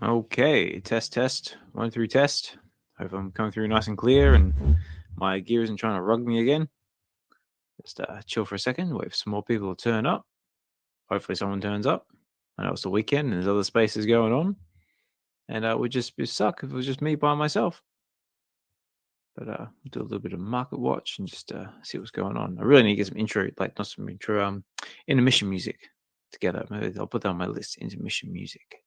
Okay, test. 1 through test. Hope I'm coming through nice and clear and my gear isn't trying to rug me again. Just chill for a second, wait for some more people to turn up. Hopefully someone turns up. I know it's the weekend and there's other spaces going on. And it would just suck if it was just me by myself. But do a little bit of market watch and just see what's going on. I really need to get some intro, like not some intro, intermission music together. Maybe I'll put that on my list, intermission music.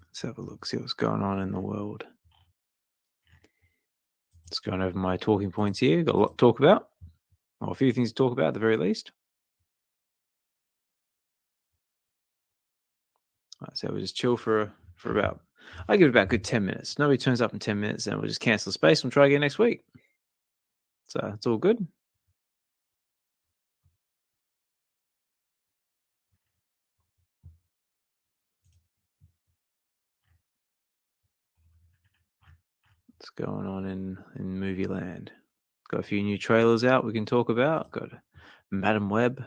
Let's have a look, see what's going on in the world. Just going over my talking points here. Got a lot to talk about. Or a few things to talk about at the very least. All right, so we'll just chill for about, I give it about a good 10 minutes. Nobody turns up in 10 minutes, then we'll just cancel the space and try again next week. So it's all good. What's going on in movie land? Got a few new trailers out we can talk about. Got Madam Web.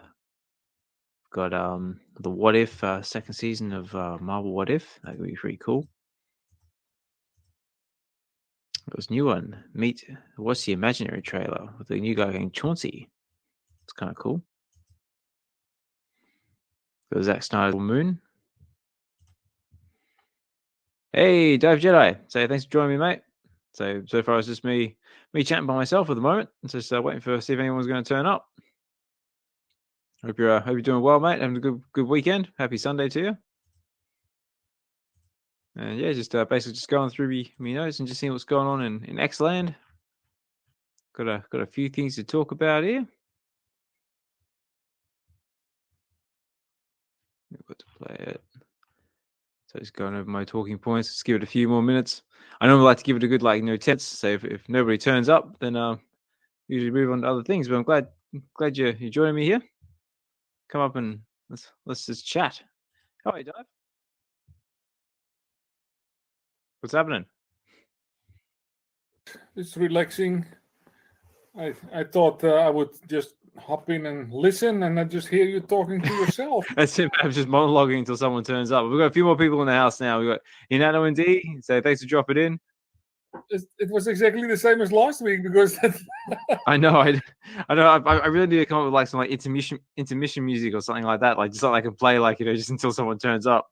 Got the What If second season of Marvel What If. That could be pretty cool. Got this new one. Meet What's the Imaginary trailer with the new guy going Chauncey. It's kind of cool. Got Zack Snyder's Moon. Hey, Dive Jedi. So thanks for joining me, mate. So far it's just me chatting by myself at the moment. Just waiting for see if anyone's going to turn up. Hope you're doing well, mate. Having a good weekend. Happy Sunday to you. And yeah, just basically just going through me notes and just seeing what's going on in X-Land. Got a few things to talk about here. I've got to play it. So just going over my talking points. Let's give it a few more minutes. I normally like to give it a good 10. So if nobody turns up, then usually move on to other things. But I'm glad you're joining me here. Come up and let's just chat. How are you, Dive? What's happening? It's relaxing. I thought I would just hop in and listen, and I just hear you talking to yourself. That's it. I'm just monologuing until someone turns up. We've got a few more people in the house now. We've got Inano and D. So thanks for dropping in. It was exactly the same as last week because I know. I really need to come up with some intermission music or something like that. Just something I can play just until someone turns up.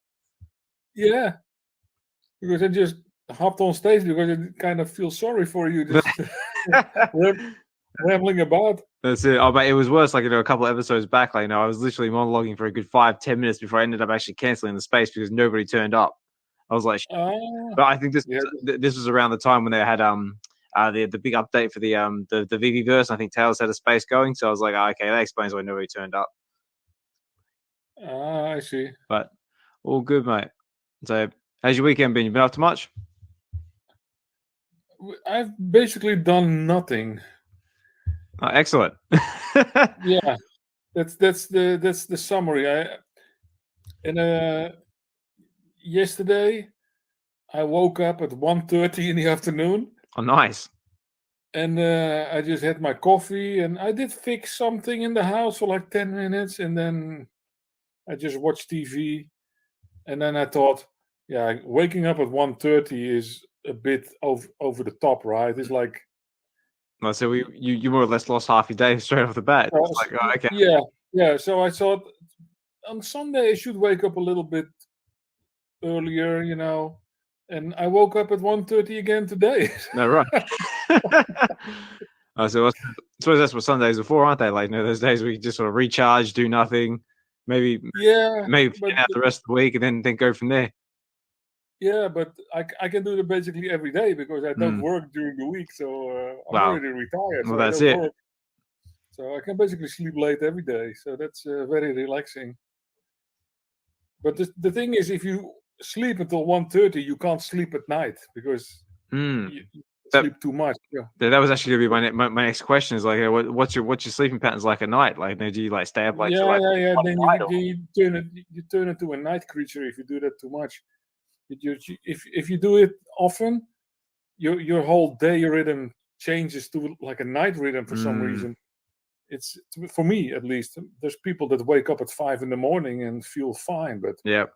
Yeah, because I just hopped on stage because I kind of feel sorry for you just rambling about. That's it. Oh, but it was worse. A couple of episodes back, I was literally monologuing for a good 5-10 minutes before I ended up actually canceling the space because nobody turned up. I was like, but I think this was around the time when they had the big update for the VeVe verse. I think Tails had a space going, so I was like, okay, that explains why nobody turned up. I see. But all good, mate. So, how's your weekend been? You been up to much? I've basically done nothing. Oh, excellent. Yeah, that's the summary. Yesterday I woke up at 1:30 in the afternoon. Oh, nice. And I just had my coffee, and I did fix something in the house for 10 minutes, and then I just watched TV. And then I thought, yeah, waking up at 1:30 is a bit over the top, right? It's like... So you more or less lost half your day straight off the bat. Okay. Yeah. So I thought on Sunday I should wake up a little bit earlier, and I woke up at 1:30 again today. No, right. So that's what Sundays are for, aren't they? Those days where you just sort of recharge, do nothing, maybe get out the rest of the week, and then go from there. Yeah, but I can do that basically every day because I don't work during the week, so I'm already retired. Well, that's it. Work. So I can basically sleep late every day, so that's very relaxing. But the thing is, if you sleep until 1:30, you can't sleep at night because you sleep too much. Yeah. That was actually going to be my next question. Is what's your sleeping patterns like at night? Do you stay up Yeah. Then you turn into a night creature if you do that too much. If you do it often, your whole day rhythm changes to a night rhythm for some reason. it's for me at least. There's people that wake up at 5 a.m. and feel fine, but Yeah.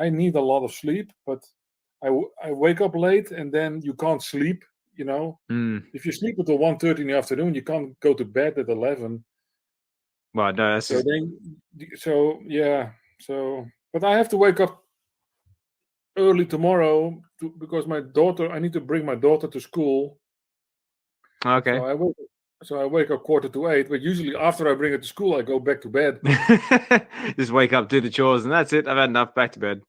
I need a lot of sleep. But I wake up late, and then you can't sleep. You know, if you sleep until 1:30 in the afternoon, you can't go to bed at 11. Well, no, that's but I have to wake up early tomorrow because I need to bring my daughter to school. okay. So I wake up 7:45, but usually after I bring her to school, I go back to bed. Just wake up, do the chores, and that's it. I've had enough. Back to bed.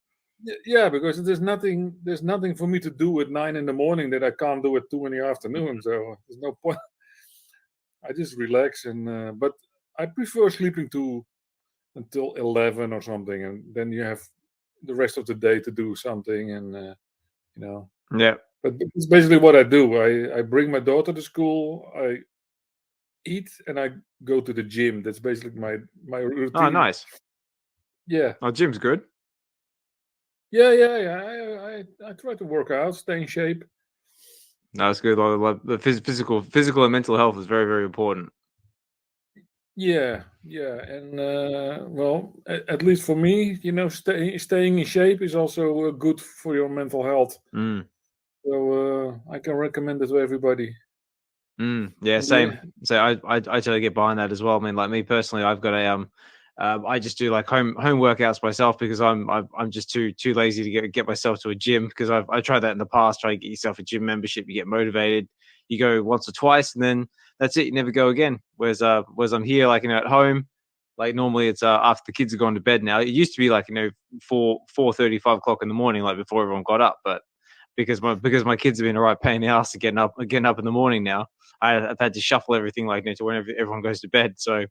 Yeah, because there's nothing for me to do at 9 a.m. that I can't do at 2 p.m. So there's no point. I just relax, but I prefer sleeping until 11 or something, and then you have the rest of the day to do something, and Yeah. But it's basically what I do. I bring my daughter to school, I eat, and I go to the gym. That's basically my routine. Oh, nice. Yeah. Oh, gym's good. Yeah. I try to work out, stay in shape. That's good. The physical and mental health is very, very important. Yeah, and well, at least for me, staying in shape is also good for your mental health. So I can recommend it to everybody. Yeah, same. So I totally get behind that as well. I mean, like me personally, I've got I just do like home workouts myself because I'm just too lazy to get myself to a gym, because I tried that in the past. Try to get yourself a gym membership, you get motivated, you go once or twice, and then that's it. You never go again. Whereas I'm here, like, at home, like normally it's after the kids have gone to bed now. It used to be like 4:30, 5 o'clock in the morning, like before everyone got up. But because my kids have been a right pain in the ass to getting up in the morning now, I've had to shuffle everything to whenever everyone goes to bed. So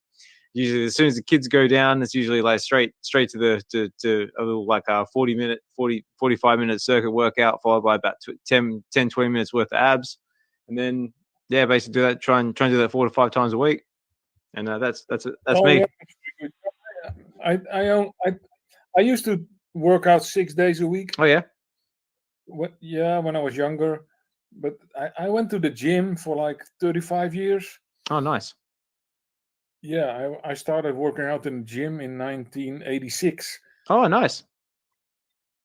usually as soon as the kids go down, it's usually like straight to a little 45 minute circuit workout, followed by about 10, 20 minutes worth of abs, and then basically do that. Try and do that 4 to 5 times a week, and that's me. Yeah. I used to work out 6 days a week. Oh yeah. When I was younger, but I went to the gym for like 35 years. Oh, nice. Yeah, I started working out in the gym in 1986. Oh, nice.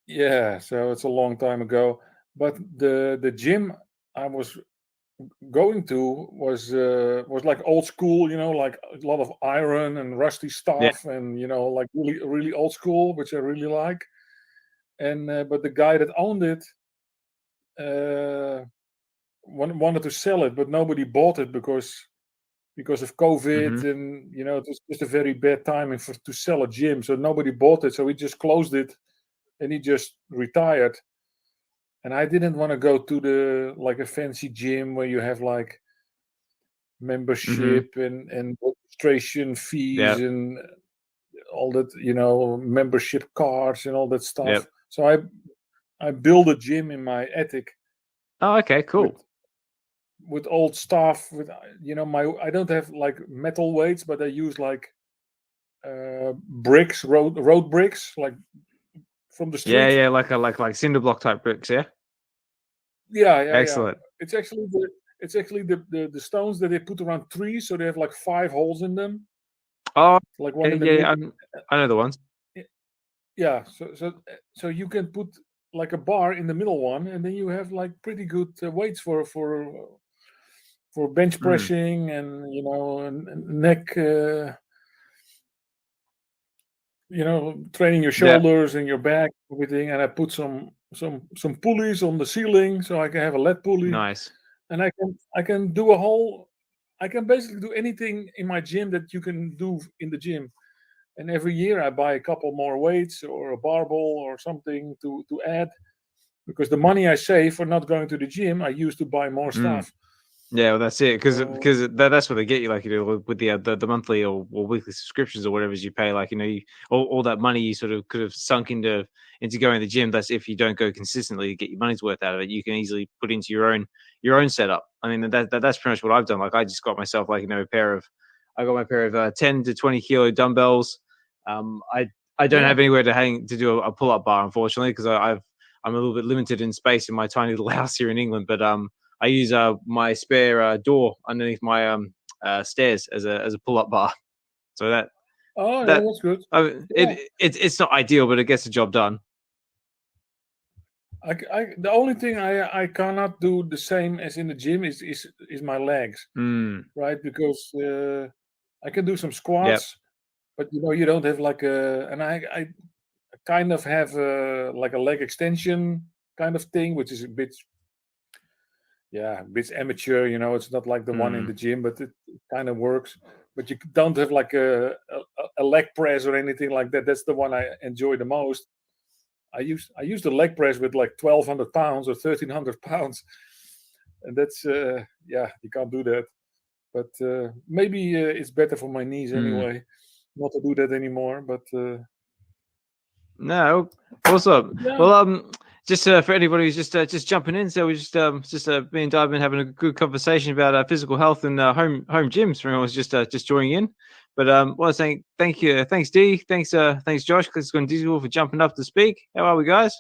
Yeah, so it's a long time ago. But the gym I was going to was like old school, like a lot of iron and rusty stuff, and like really, really old school, which I really like. And but the guy that owned it wanted to sell it, but nobody bought it because of COVID, and it was just a very bad timing to sell a gym, so nobody bought it. So he just closed it, and he just retired. And I didn't want to go to a fancy gym where you have like membership and registration fees and all that, membership cards and all that stuff. Yep. So I built a gym in my attic. Oh, okay, cool. With old stuff, with I don't have like metal weights, but I use like bricks, road bricks, like from the street. Yeah, like cinder block type bricks, yeah. Yeah. Excellent. Yeah. It's actually the stones that they put around trees, so they have like 5 holes in them. Oh, like one I know the ones. Yeah, so you can put like a bar in the middle one, and then you have like pretty good weights for bench pressing and neck, training your shoulders and your back, everything. And I put some pulleys on the ceiling, so I can have a lead pulley. Nice. And I can do I can basically do anything in my gym that you can do in the gym. And every year I buy a couple more weights or a barbell or something to add, because the money I save for not going to the gym, I use to buy more stuff. Yeah, well, that's it, because that's what they get you, like, with the monthly or weekly subscriptions or whatever you pay, like, all that money you sort of could have sunk into going to the gym. That's if you don't go consistently to get your money's worth out of it. You can easily put into your own setup. I mean, that's pretty much what I've done. Like, I just got myself like I got my pair of 10 to 20 kilo dumbbells. I don't have anywhere to do a pull-up bar, unfortunately, because I'm a little bit limited in space in my tiny little house here in England. But I use my spare door underneath my stairs as a pull-up bar. So that's good. It's not ideal, but it gets the job done. The only thing I cannot do the same as in the gym is my legs, right? Because I can do some squats, but you don't have like and I kind of have like a leg extension kind of thing, which is a bit amateur. It's not like the one in the gym, but it kind of works. But you don't have like a leg press or anything like that. That's the one I enjoy the most. I use the leg press with like 1,200 pounds or 1,300 pounds, and that's you can't do that. But maybe it's better for my knees anyway, not to do that anymore. But no, awesome. Yeah. Well, just for anybody who's just jumping in, so we're just me and Dive been having a good conversation about physical health and home gyms. For anyone who's just joining in. But I want to say thanks Dee, thanks Josh, Goose and Flerkittens for jumping up to speak. How are we, guys?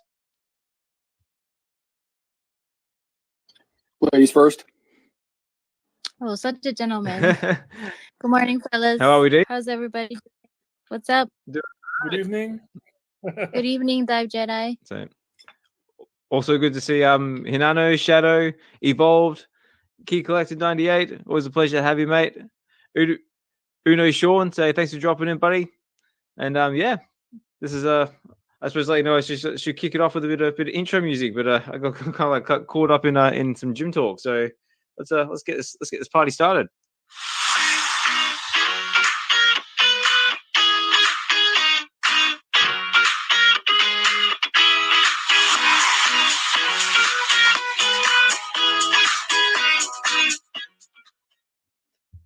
Ladies first. Oh, such a gentleman. Good morning, fellas. How are we, Dee? How's everybody? What's up? Good evening. Good evening, Dive Jedi. So, also good to see Hinano, Shadow, Evolved, Key Collected 98. Always a pleasure to have you, mate. Uno Sean, say thanks for dropping in, buddy. And this is I suppose I should kick it off with a bit of intro music, but I got kind of like caught up in some gym talk. So let's get this party started.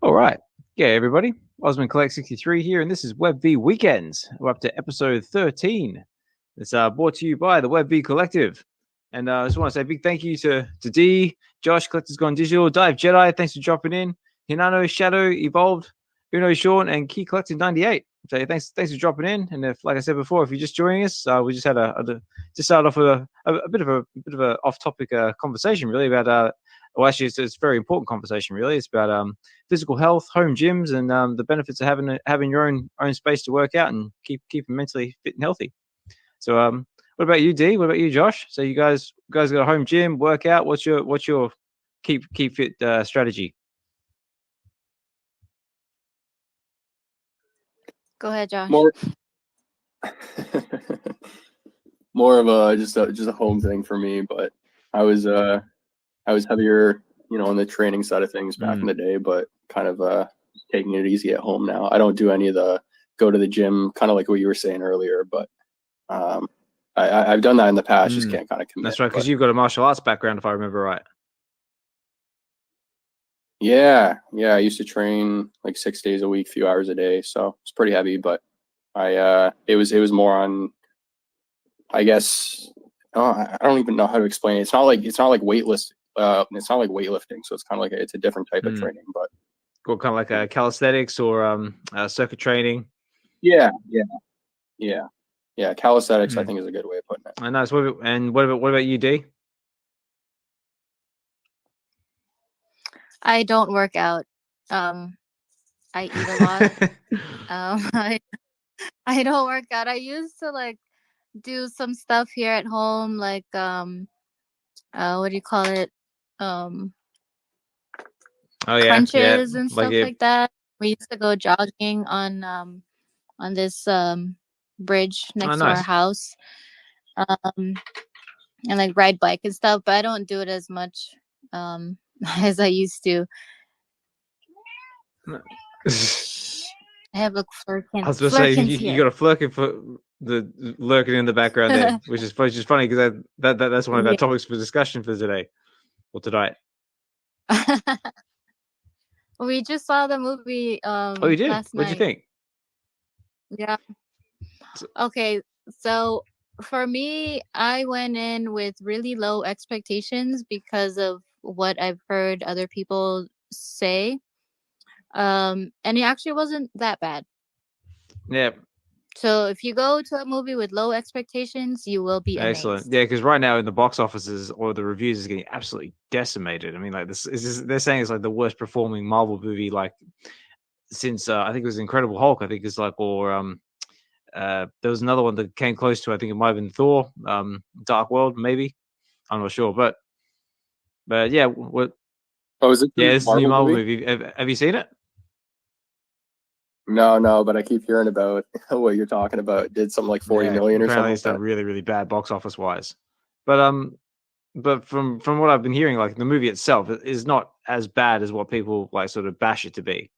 All right. Yeah, everybody. Osman Collect 63 here, and this is VeVe Weekends. We're up to episode 13. It's brought to you by the VeVe Collective. And I just want to say a big thank you to Dee, Josh, Collectors Gone Digital, Dive Jedi, thanks for dropping in, Hinano, Shadow, Evolved, Uno Sean, and Key Collected 98. So thanks for dropping in. And if, like I said before, if you're just joining us, we just had just started off with a bit of a off-topic conversation, really, about well, actually, it's a very important conversation, really. It's about physical health, home gyms, and the benefits of having your own space to work out and keep mentally fit and healthy. So, what about you, Dee? What about you, Josh? So, you guys got a home gym, workout. What's your keep fit strategy? Go ahead, Josh. More of a just a home thing for me, but I was heavier, on the training side of things back in the day, but kind of taking it easy at home now. I don't do any of the go to the gym, kind of like what you were saying earlier, but I've done that in the past, just can't kind of commit. That's right, because you've got a martial arts background, if I remember right. Yeah, I used to train like 6 days a week, few hours a day, so it's pretty heavy, but it was more on, I guess, I don't even know how to explain it. It's not like weightlifting. It's not like weightlifting, so it's kind of like it's a different type of training, but kind of like a calisthenics or circuit training. Yeah. Calisthenics, I think, is a good way of putting it. I know. And what about you, Dee? I don't work out. I eat a lot. I don't work out. I used to do some stuff here at home, like what do you call it? Crunches and stuff like that. We used to go jogging on this bridge next to our house, and ride bike and stuff. But I don't do it as much as I used to. I have a Flerkin. I was going to say you got a Flerkin for the lurking in the background there, which is funny because that's one of our topics for discussion for today or tonight. We just saw the movie. Oh, you did? Last What'd night. you think? Yeah. Okay, so for me, I went in with really low expectations because of what I've heard other people say. And it actually wasn't that bad. Yeah. So if you go to a movie with low expectations, you will be excellent. amazed. Yeah, because right now in the box offices or the reviews is getting absolutely decimated. I mean, like they're saying it's like the worst performing Marvel movie like since I think it was Incredible Hulk. I think it's like there was another one that came close to. I think it might have been Thor, Dark World, maybe. I'm not sure, but yeah, what? Oh, is it? Yeah, it's a new Marvel movie. Have you seen it? No, but I keep hearing about what you're talking about. Did something like 40 million or something. Apparently, it's done really, really bad box office wise. But from what I've been hearing, like the movie itself is not as bad as what people like sort of bash it to be.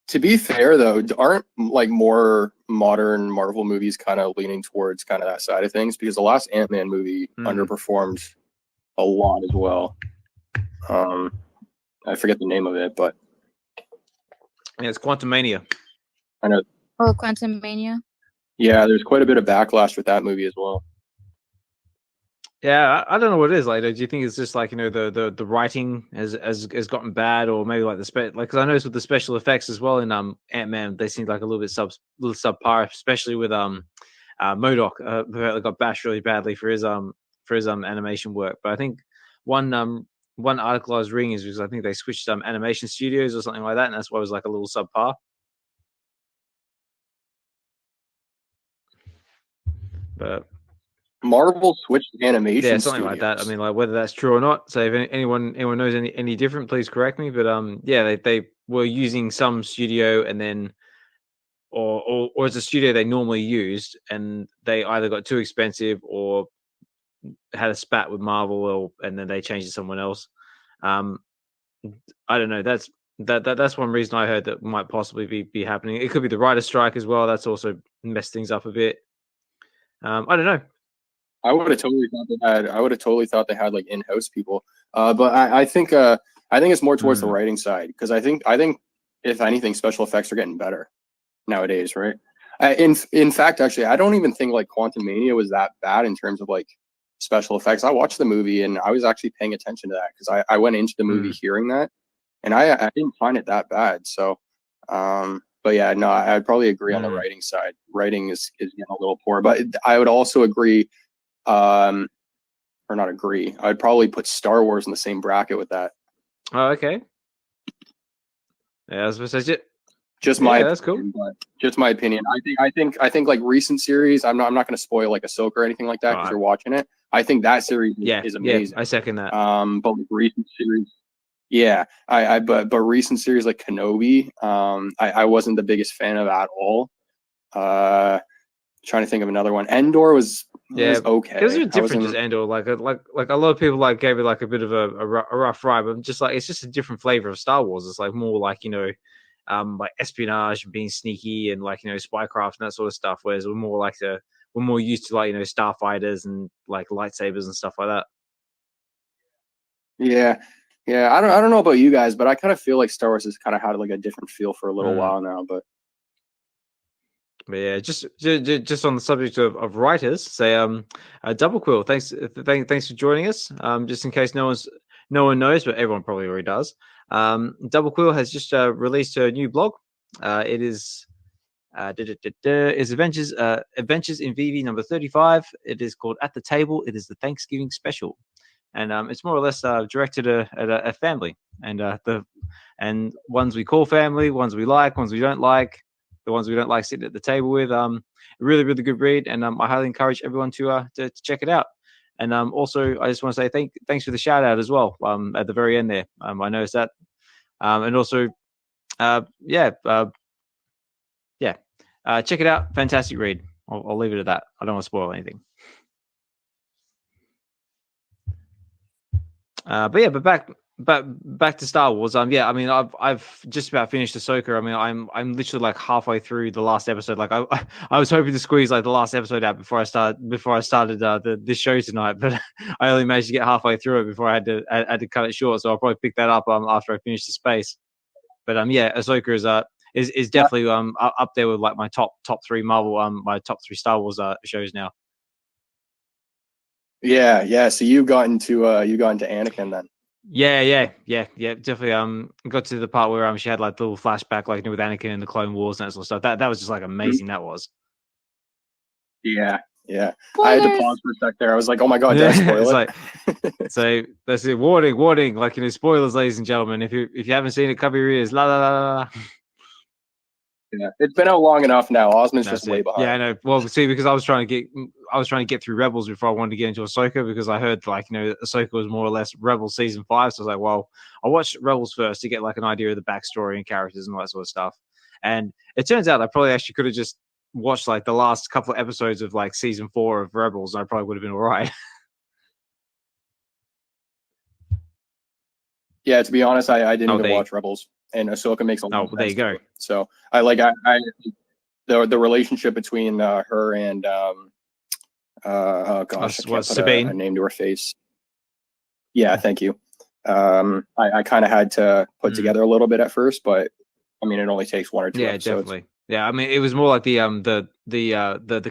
To be fair, though, aren't like more modern Marvel movies kind of leaning towards kind of that side of things? Because the last Ant-Man movie underperformed a lot as well. I forget the name of it, but yeah, it's Quantumania. I know. Oh, Quantumania. Yeah, there's quite a bit of backlash with that movie as well. Yeah, I don't know what it is. Like, do you think it's just like the writing has gotten bad, or maybe like because I noticed with the special effects as well in Ant-Man, they seemed like a little subpar, especially with MODOK. Apparently got bashed really badly for his animation work. But I think one article I was reading is because I think they switched animation studios or something like that, and that's why it was like a little subpar. But Marvel switched animation something studios. like that. I mean, like whether that's true or not. So if anyone knows any different, please correct me. But yeah, they were using some studio and then or it's a studio they normally used, and they either got too expensive or had a spat with Marvel, and then they changed to someone else. I don't know. That's one reason I heard that might possibly be happening. It could be the writer's strike as well. That's also messed things up a bit. I don't know. I would have totally thought they had like in-house people. But I think it's more towards the writing side, because I think if anything, special effects are getting better nowadays, right? In fact, actually, I don't even think like Quantumania was that bad in terms of like special effects. I watched the movie and I was actually paying attention to that because I went into the movie hearing that, and I didn't find it that bad. So, but yeah, no, I'd probably agree on the writing side. Writing is getting a little poor, but I would also agree, or not agree. I'd probably put Star Wars in the same bracket with that. Oh, okay. Yeah, I was supposed to say that's cool. But just my opinion. I think like recent series. I'm not going to spoil like Ahsoka or anything like that because you're watching it. I think that series is amazing. Yeah, I second that. But like recent series, yeah, but recent series like Kenobi, I wasn't the biggest fan of at all. Trying to think of another one. Endor was okay. There's a difference as Endor. Like a lot of people like gave it like a bit of a rough ride, but just like it's just a different flavor of Star Wars. It's like more like like espionage and being sneaky and like spycraft and that sort of stuff. Whereas we're more used to like starfighters and like lightsabers and stuff like that. Yeah. I don't know about you guys, but I kind of feel like Star Wars has kind of had like a different feel for a little while now. But yeah, just on the subject of writers, say Double Quill, thanks for joining us. Just in case no one knows, but everyone probably already does. Double Quill has just released a new blog. It is Adventures in VeVe number 35. It is called At the Table. It is the Thanksgiving special, and it's more or less directed at a family, and ones we call family, ones we like, ones we don't like. The ones we don't like sitting at the table with. Really, really good read, and I highly encourage everyone to check it out. And also, I just want to say thanks for the shout out as well. At the very end there, I noticed that. And also, check it out. Fantastic read. I'll leave it at that. I don't want to spoil anything. But back to Star Wars. I mean, I've just about finished Ahsoka. I mean, I'm literally like halfway through the last episode. Like I was hoping to squeeze like the last episode out before I started this show tonight, but I only managed to get halfway through it before I had to cut it short. So I'll probably pick that up after I finish the space. But Ahsoka is definitely up there with like my top three Marvel my top three Star Wars shows now. Yeah. So you got into Anakin then. Yeah. Definitely. Got to the part where she had like the little flashback, like with Anakin and the Clone Wars and that sort of stuff. That was just like amazing. That was. Yeah. Spoilers. I had to pause for a sec there. I was like, "Oh my god, did I spoil it?" So that's it. Warning. Like spoilers, ladies and gentlemen. If you haven't seen it, cover your ears. La la la la. Yeah, it's been out long enough now. Osmond's just way behind. Yeah, I know. Well, see, because I was trying to get through Rebels before I wanted to get into Ahsoka, because I heard Ahsoka was more or less Rebels season 5. So I was like, well, I'll watch Rebels first to get like an idea of the backstory and characters and all that sort of stuff. And it turns out I probably actually could have just watched like the last couple of episodes of like season 4 of Rebels, and I probably would have been all right. Yeah, to be honest, I didn't even watch Rebels, and Ahsoka makes a lot of sense. There you go. So I the relationship between her and Sabine. A name to her face. Yeah, thank you. I kind of had to put together a little bit at first, but I mean, it only takes 1 or 2 episodes. Definitely. Yeah, I mean, it was more like the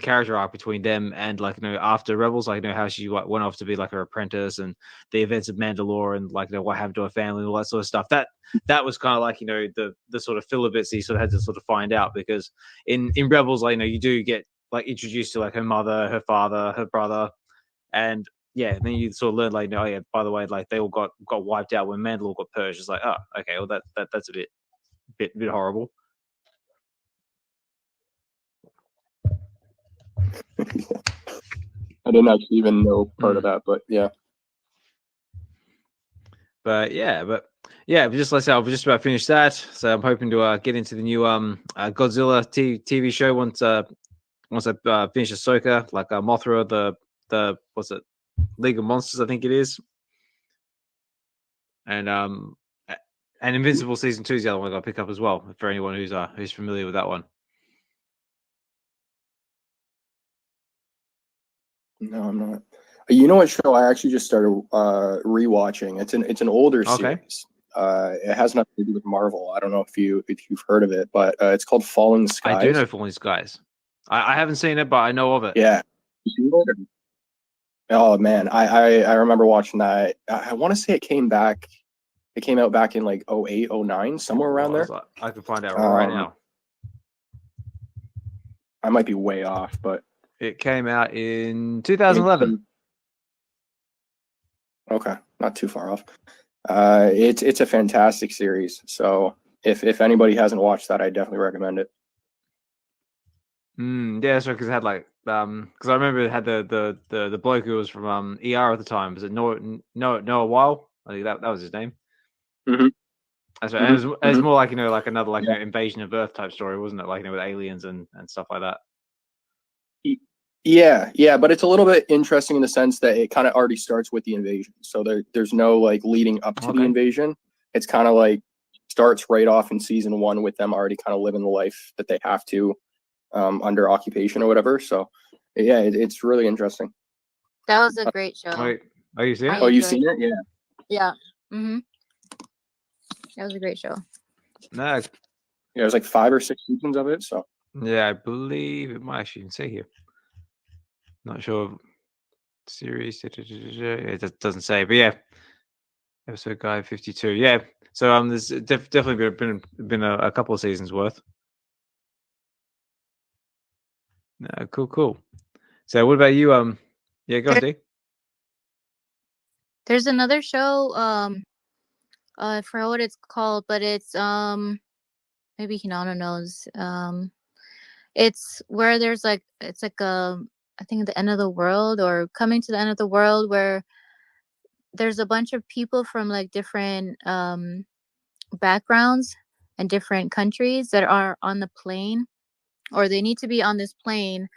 character arc between them, and after Rebels, how she went off to be like her apprentice, and the events of Mandalore, and what happened to her family, and all that sort of stuff. That was kind of like the sort of filler bits you sort of had to sort of find out, because in Rebels, you do get like introduced to like her mother, her father, her brother, and then you sort of learn by the way, they all got wiped out when Mandalore got purged. It's like, oh, okay, well that's a bit horrible. I didn't actually even know part of that, but yeah. But just like I said, I've just about finished that, so I'm hoping to get into the new Godzilla TV show once I finish Ahsoka, like Mothra, the what's it, League of Monsters, I think it is, and Invincible season 2 is the other one I got to pick up as well, for anyone who's familiar with that one. No, I'm not. You know what show I actually just started rewatching? It's an older series. It has nothing to do with Marvel. I don't know if you've heard of it, but it's called Falling Skies. I do know Falling Skies. I haven't seen it, but I know of it. Yeah. Oh man, I remember watching that. I want to say it came out back in like 08, 09, somewhere around there. I can find out right now. I might be way off, but it came out in 2011. Okay, not too far off. It's a fantastic series. So if anybody hasn't watched that, I definitely recommend it. Yeah, that's right. Because it had because I remember it had the bloke who was from ER at the time. Was it Noah Weil? I think that was his name. Mm-hmm. That's right. Mm-hmm. And it was more like another invasion of Earth type story, wasn't it? With aliens and stuff like that. Yeah, but it's a little bit interesting in the sense that it kind of already starts with the invasion. So there's no leading up to the invasion. It's kind of starts right off in season 1 with them already kind of living the life that they have to under occupation or whatever. So yeah, it's really interesting. That was a great show. Wait, are you seeing it? Oh, you've seen it? Yeah. Yeah. Mm-hmm. That was a great show. No. Yeah, there's 5 or 6 seasons of it. So yeah, I believe it might actually even say here. Not sure. Series. It doesn't say, but yeah. Episode guide 52. Yeah. So there's definitely been a couple of seasons worth. No, cool. So what about you? Yeah, go on, Dee. There's another show. I forgot what it's called, but it's maybe Hinata knows. It's where there's it's I think the end of the world or coming to the end of the world, where there's a bunch of people from different backgrounds and different countries that are on the plane, or they need to be on this plane.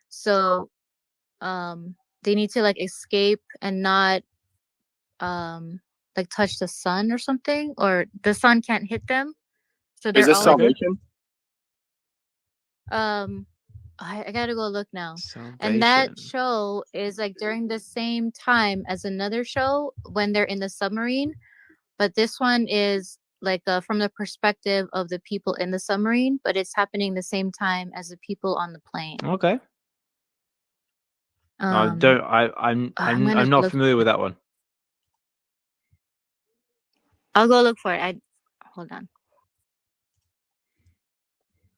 So they need to escape and not touch the sun or something, or the sun can't hit them. So they're is this Salvation? I gotta go look now. Salvation. And that show is during the same time as another show when they're in the submarine, but this one is from the perspective of the people in the submarine, but it's happening the same time as the people on the plane. Okay. I'm not familiar with that one. I'll go look for it. Hold on.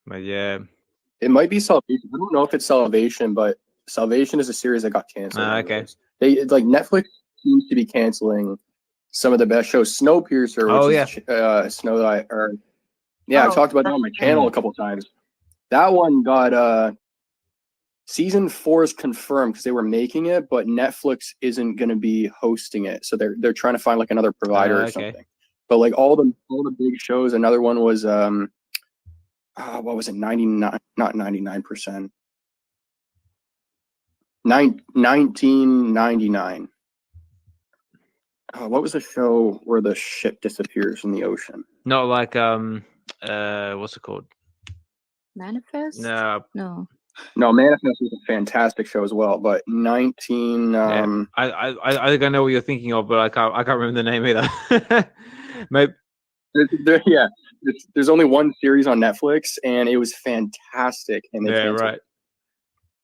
But yeah, it might be Salvation. I don't know if it's Salvation, but Salvation is a series that got canceled. Okay. It's like Netflix seems to be canceling some of the best shows. Snowpiercer, which is I've talked about that on my channel a couple times. That one got season 4 is confirmed because they were making it, but Netflix isn't going to be hosting it, so they're trying to find like another provider or something. But like all the big shows. Another one was what was it? 99, not 99%. 1999. What was the show where the ship disappears in the ocean? Not like what's it called? Manifest? No, Manifest was a fantastic show as well. But 19. I think I know what you're thinking of, but I can't remember the name either. Maybe. There's only one series on Netflix, and it was fantastic. And they right.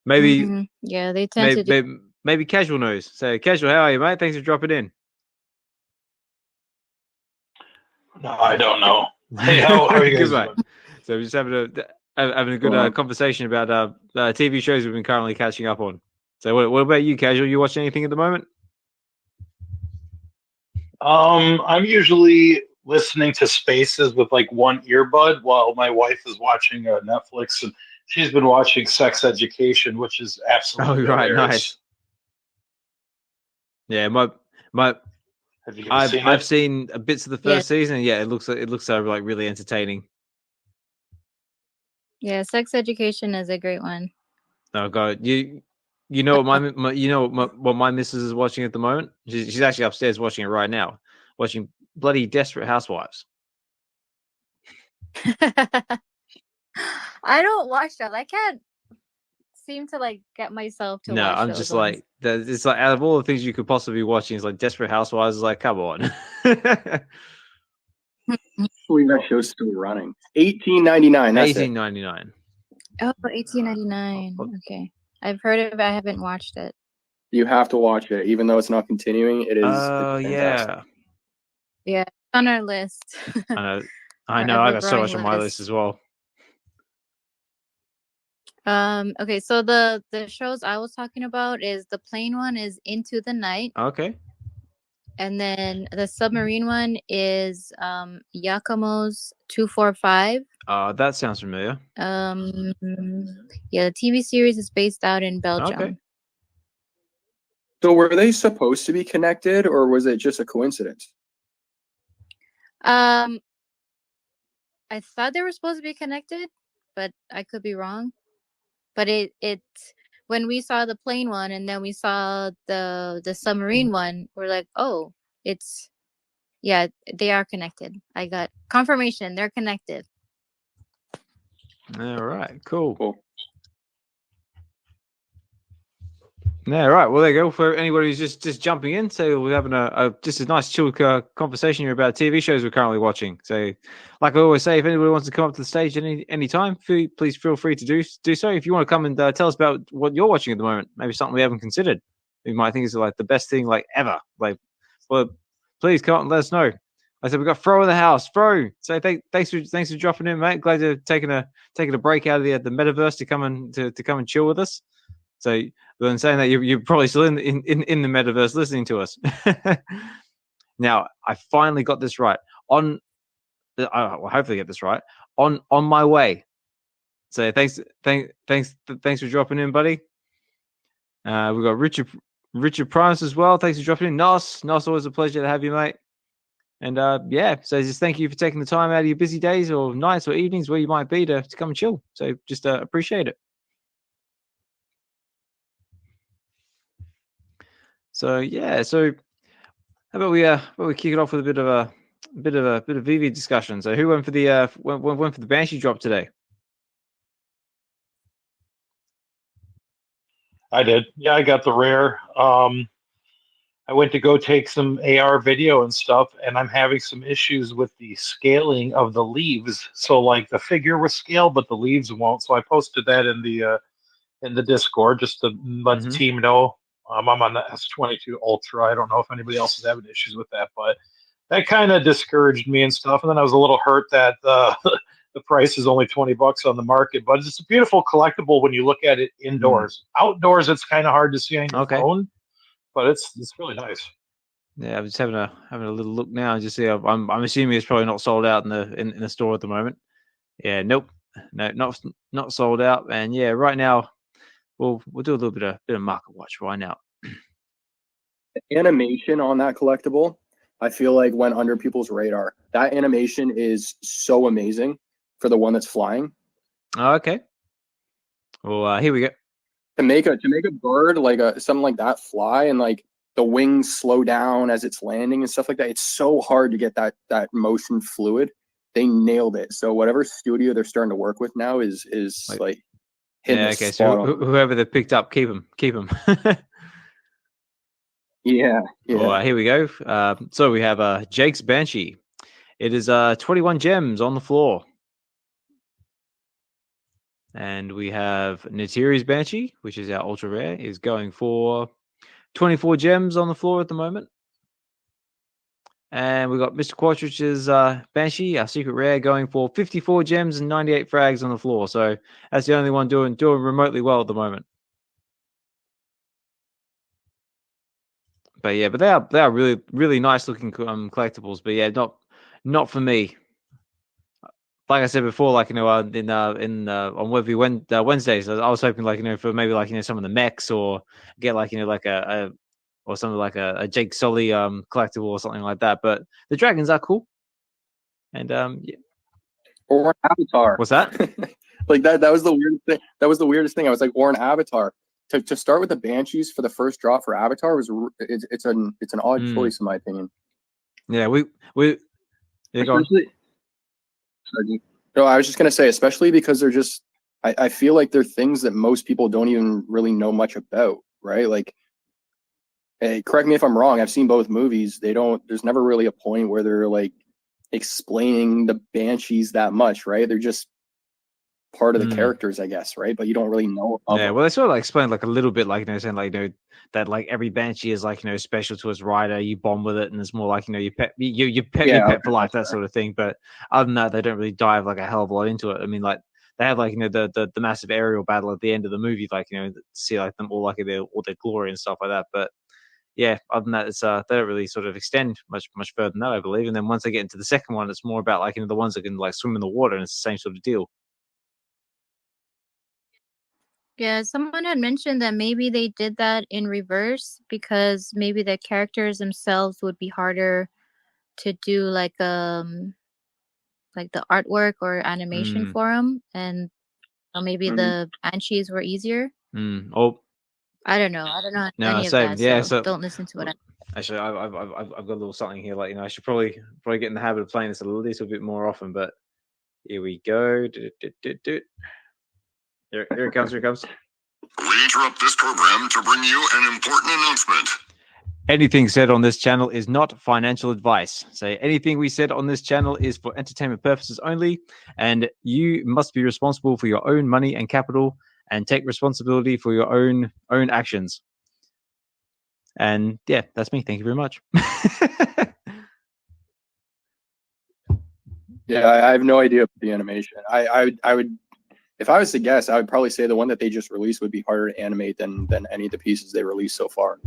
Maybe. Yeah, they tend to do. Maybe Casual knows. So Casual, how are you, mate? Thanks for dropping in. No, I don't know. Hey, how are you guys doing? So we're just having a good conversation about TV shows we've been currently catching up on. So what about you, Casual? You watching anything at the moment? I'm usually listening to Spaces with like one earbud while my wife is watching Netflix, and she's been watching Sex Education, which is absolutely nice. Yeah, I've seen bits of the first season. Yeah, it looks like really entertaining. Yeah, Sex Education is a great one. Oh God, you know what my missus is watching at the moment? She's actually upstairs watching it right now, watching bloody Desperate Housewives. I don't watch that. I can't seem to like get myself to watch I'm those just ones. like, it's like out of all the things you could possibly be watching, it's like Desperate Housewives is like, come on. That show's still running. $18.99. $18.99. Oh, $18.99. Okay. I've heard of it, I haven't watched it. You have to watch it, even though it's not continuing. It is. Oh, yeah. Yeah, it's on our list. I know. I got so much on my list as well. Okay, so the shows I was talking about is the plane one is Into the Night. Okay. And then the submarine one is Yakumo's 245. That sounds familiar. Yeah, the TV series is based out in Belgium. Okay. So were they supposed to be connected, or was it just a coincidence? I thought they were supposed to be connected, but I could be wrong. But it when we saw the plane one and then we saw the submarine one, we're like, oh, they are connected. I got confirmation they're connected. All right, cool. Yeah, right. Well, there you go. For anybody who's just jumping in, so we're having just a nice chill conversation here about TV shows we're currently watching. So, like I always say, if anybody wants to come up to the stage at any time, please feel free to do so. If you want to come and tell us about what you're watching at the moment, maybe something we haven't considered, you might think is like the best thing like ever. Like, well, please come and let us know. I said we got Fro in the house. Fro, so thanks for dropping in, mate. Glad to taking a break out of the metaverse to come and chill with us. So, then saying that you're probably still in the metaverse listening to us. Now, I finally got this right. I'll hopefully get this right. On my way. So thanks for dropping in, buddy. We've got Richard Primus as well. Thanks for dropping in. Nos, always a pleasure to have you, mate. And so just thank you for taking the time out of your busy days or nights or evenings where you might be to come and chill. So just appreciate it. So how about we kick it off with a bit of VeVe discussion. So who went for the went for the Banshee drop today? I did. Yeah, I got the rare. I went to go take some AR video and stuff, and I'm having some issues with the scaling of the leaves. So like the figure was scaled, but the leaves won't. So I posted that in the Discord just to let the team know. I'm on the S22 Ultra. I don't know if anybody else is having issues with that, but that kind of discouraged me and stuff. And then I was a little hurt that the price is only $20 on the market. But it's a beautiful collectible when you look at it indoors. Outdoors, it's kind of hard to see on your phone, but it's really nice. Yeah, I'm just having a little look now and just see. I'm assuming it's probably not sold out in the store at the moment. Yeah, nope, no, not sold out. And yeah, right now we'll do a little bit of market watch right now. The animation on that collectible, I feel like went under people's radar. That animation is so amazing for the one that's flying. Oh, okay. Well, here we go. To make a bird like something like that fly and like the wings slow down as it's landing and stuff like that. It's so hard to get that motion fluid. They nailed it. So whatever studio they're starting to work with now is like hitting the okay. spot So whoever they picked up, keep them. Yeah. Well, here we go. So we have Jake's Banshee. It is 21 gems on the floor. And we have Natiri's Banshee, which is our ultra rare, is going for 24 gems on the floor at the moment. And we got Mr. Quattridge's Banshee, our secret rare, going for 54 gems and 98 frags on the floor. So that's the only one doing remotely well at the moment. But yeah, they are really, really nice looking collectibles. But yeah, not for me. Like I said before, like on Wednesdays, I was hoping like for maybe some of the mechs or get like or something like a Jake Sully collectible or something like that. But the dragons are cool. And yeah. Or an avatar. What's that? Like that was the weirdest thing. That was the weirdest thing. I was like, or an avatar. To start with the Banshees for the first drop for Avatar it's an odd choice in my opinion. Yeah, we No, I was just gonna say, especially because they're just I feel like they're things that most people don't even really know much about, right? Like, hey, correct me if I'm wrong, I've seen both movies. There's never really a point where they're like explaining the Banshees that much, right? They're just part of the characters, I guess, right? But you don't really know. Yeah, well, they sort of like explained like a little bit, like saying like that like every Banshee is like special to its rider. You bond with it, and it's more like you pet your pet for life, that sort of thing. But other than that, they don't really dive like a hell of a lot into it. I mean, like they have like the massive aerial battle at the end of the movie, like see like them all like all their glory and stuff like that. But yeah, other than that, it's they don't really sort of extend much further than that, I believe. And then once they get into the second one, it's more about like the ones that can like swim in the water, and it's the same sort of deal. Yeah, someone had mentioned that maybe they did that in reverse because maybe the characters themselves would be harder to do like the artwork or animation for them, and maybe the Banshees were easier. Oh, I don't know. No, any same. of that. Yeah, so don't listen to what Actually, I've got a little something here. Like I should probably get in the habit of playing this a little bit more often. But here we go. Here it comes. We interrupt this program to bring you an important announcement. Anything said on this channel is not financial advice. So anything we said on this channel is for entertainment purposes only, and you must be responsible for your own money and capital, and take responsibility for your own actions. And yeah, that's me. Thank you very much. Yeah, I have no idea about the animation. I would, if I was to guess, I would probably say the one that they just released would be harder to animate than any of the pieces they released so far.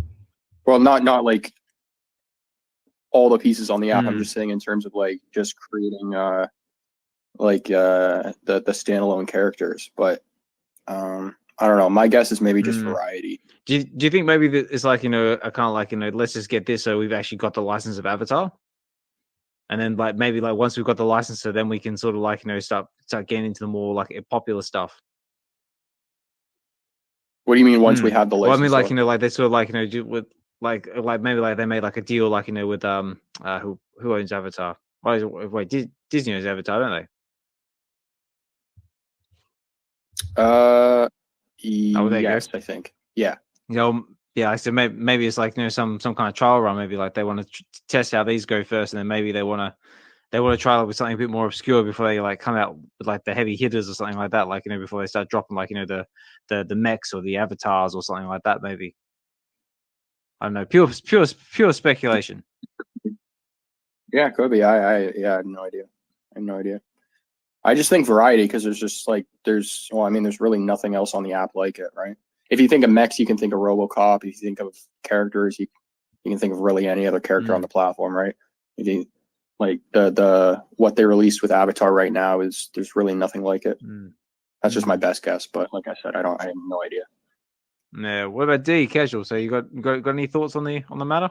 Well, not like all the pieces on the app. I'm just saying in terms of like just creating the standalone characters. But I don't know. My guess is maybe just variety. Do you think maybe that it's like a kind of like let's just get this so we've actually got the license of Avatar, and then like maybe like once we've got the license, so then we can sort of like start getting into the more like popular stuff. What do you mean once we have the license? Well, I mean like like they sort of like do with like maybe like they made like a deal like with who owns Avatar? Wait, Disney owns Avatar, don't they? Yes, I think. Yeah. Yeah. So maybe it's like some kind of trial run. Maybe like they want to test how these go first, and then maybe they want to try it with something a bit more obscure before they like come out with like the heavy hitters or something like that. Like before they start dropping like the mechs or the avatars or something like that. Maybe. I don't know. Pure speculation. Yeah, could be. I have no idea. I just think variety because there's really nothing else on the app like it, right? If you think of mechs, you can think of RoboCop. If you think of characters, you can think of really any other character on the platform, right? If you like the what they released with Avatar right now there's really nothing like it. That's just my best guess, but like I said, I have no idea. Yeah. What about D casual? So you got any thoughts on the matter?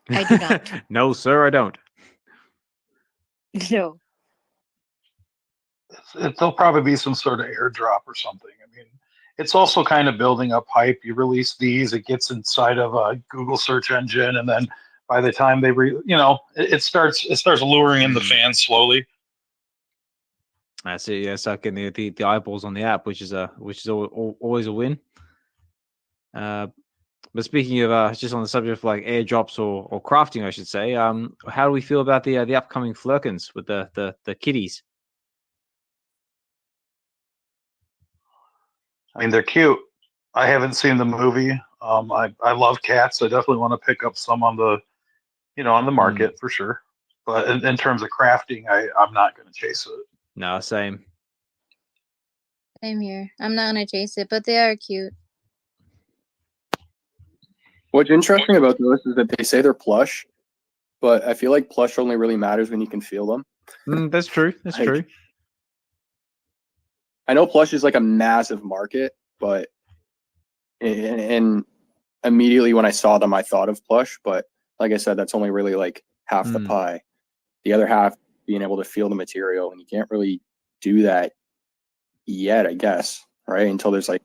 I do not. No, sir, I don't. No. There'll probably be some sort of airdrop or something. I mean, it's also kind of building up hype. You release these, it gets inside of a Google search engine, and then by the time they it starts luring in the fans slowly. That's it. Yeah, start getting the eyeballs on the app, which is always a win. But speaking of just on the subject of like airdrops or crafting, I should say, how do we feel about the upcoming Flerkittens with the kitties? I mean, they're cute. I haven't seen the movie. I love cats. I definitely want to pick up some on the market for sure. But in terms of crafting, I'm not going to chase it. No, same. Same here. I'm not gonna chase it, but they are cute. What's interesting about those is that they say they're plush, but I feel like plush only really matters when you can feel them. That's true. That's true. I know plush is like a massive market, but and immediately when I saw them, I thought of plush. But like I said, that's only really like half the pie. The other half being able to feel the material, and you can't really do that yet, I guess, right? Until there's like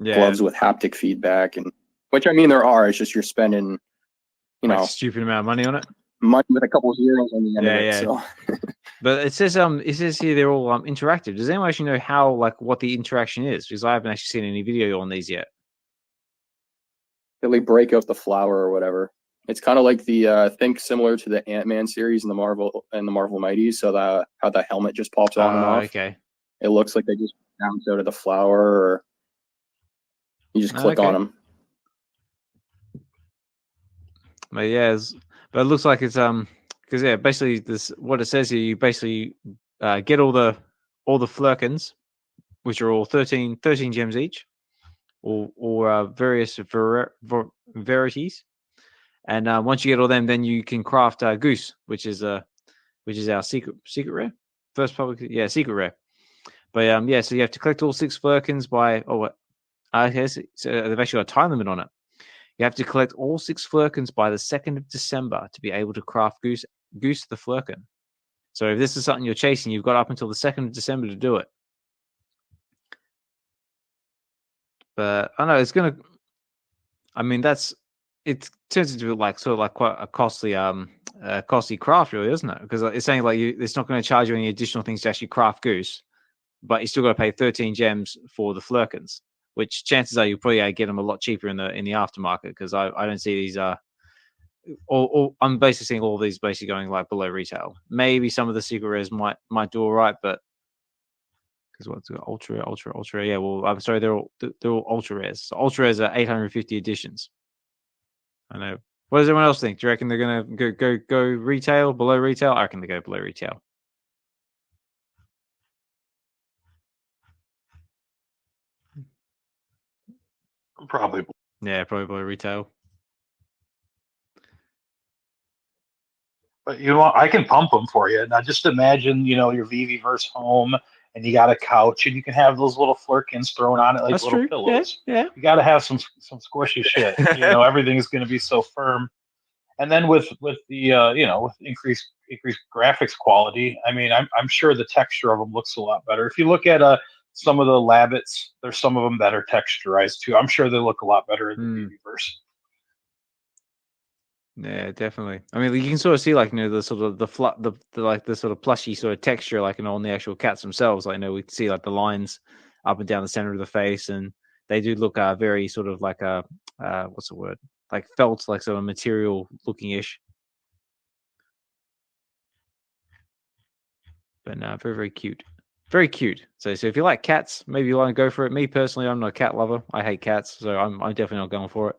gloves with haptic feedback, and which I mean there are. It's just you're spending, like a stupid amount of money on it. Money with a couple of zeros on the end of it. So. But it says here they're all interactive. Does anyone actually know how what the interaction is? Because I haven't actually seen any video on these yet. They like break out the flower or whatever. It's kind of like the think similar to the Ant-Man series in the Marvel Mighties. So how the helmet just pops on and off. Okay. It looks like they just bounce out of the flower, or you just click on them. But but it looks like it's because basically this what it says here. You basically get all the Flerkittens, which are all 13 gems each, or various varieties. And once you get all them, then you can craft Goose, which is our secret rare, first public, secret rare. But so you have to collect all 6 Flerkittens by so they've actually got a time limit on it. You have to collect all 6 Flerkittens by the 2nd of December to be able to craft Goose the Flerkitten. So if this is something you're chasing, you've got up until the 2nd of December to do it. But I know it's gonna. I mean, it turns into quite a costly craft, really, isn't it? Because it's saying it's not going to charge you any additional things to actually craft Goose, but you still got to pay 13 gems for the Flerkittens, which chances are you probably get them a lot cheaper in the aftermarket, because I don't see these I'm basically seeing all of these basically going below retail. Maybe some of the secret rares might do all right, but because what's ultra? Yeah, well, I'm sorry, they're all ultra rares. So ultra rares are 850 editions. I know. What does everyone else think? Do you reckon they're gonna go retail, below retail? I reckon they go below retail. Probably. Yeah, probably below retail. But I can pump them for you. Now just imagine, your VeVeverse home, and you got a couch, and you can have those little Flerkittens thrown on it like little pillows. Yeah. You got to have some squishy shit. Everything is going to be so firm. And then with the with increased graphics quality, I mean, I'm sure the texture of them looks a lot better. If you look at some of the Labbits, there's some of them that are texturized too. I'm sure they look a lot better in the VeVeverse. Yeah, definitely. I mean, you can sort of see the sort of the sort of plushy sort of texture on the actual cats themselves. We can see the lines up and down the center of the face, and they do look very sort of like a what's the word? Like felt, sort of material looking ish. But no, very, very cute. Very cute. So if you like cats, maybe you want to go for it. Me personally, I'm not a cat lover. I hate cats, so I'm definitely not going for it.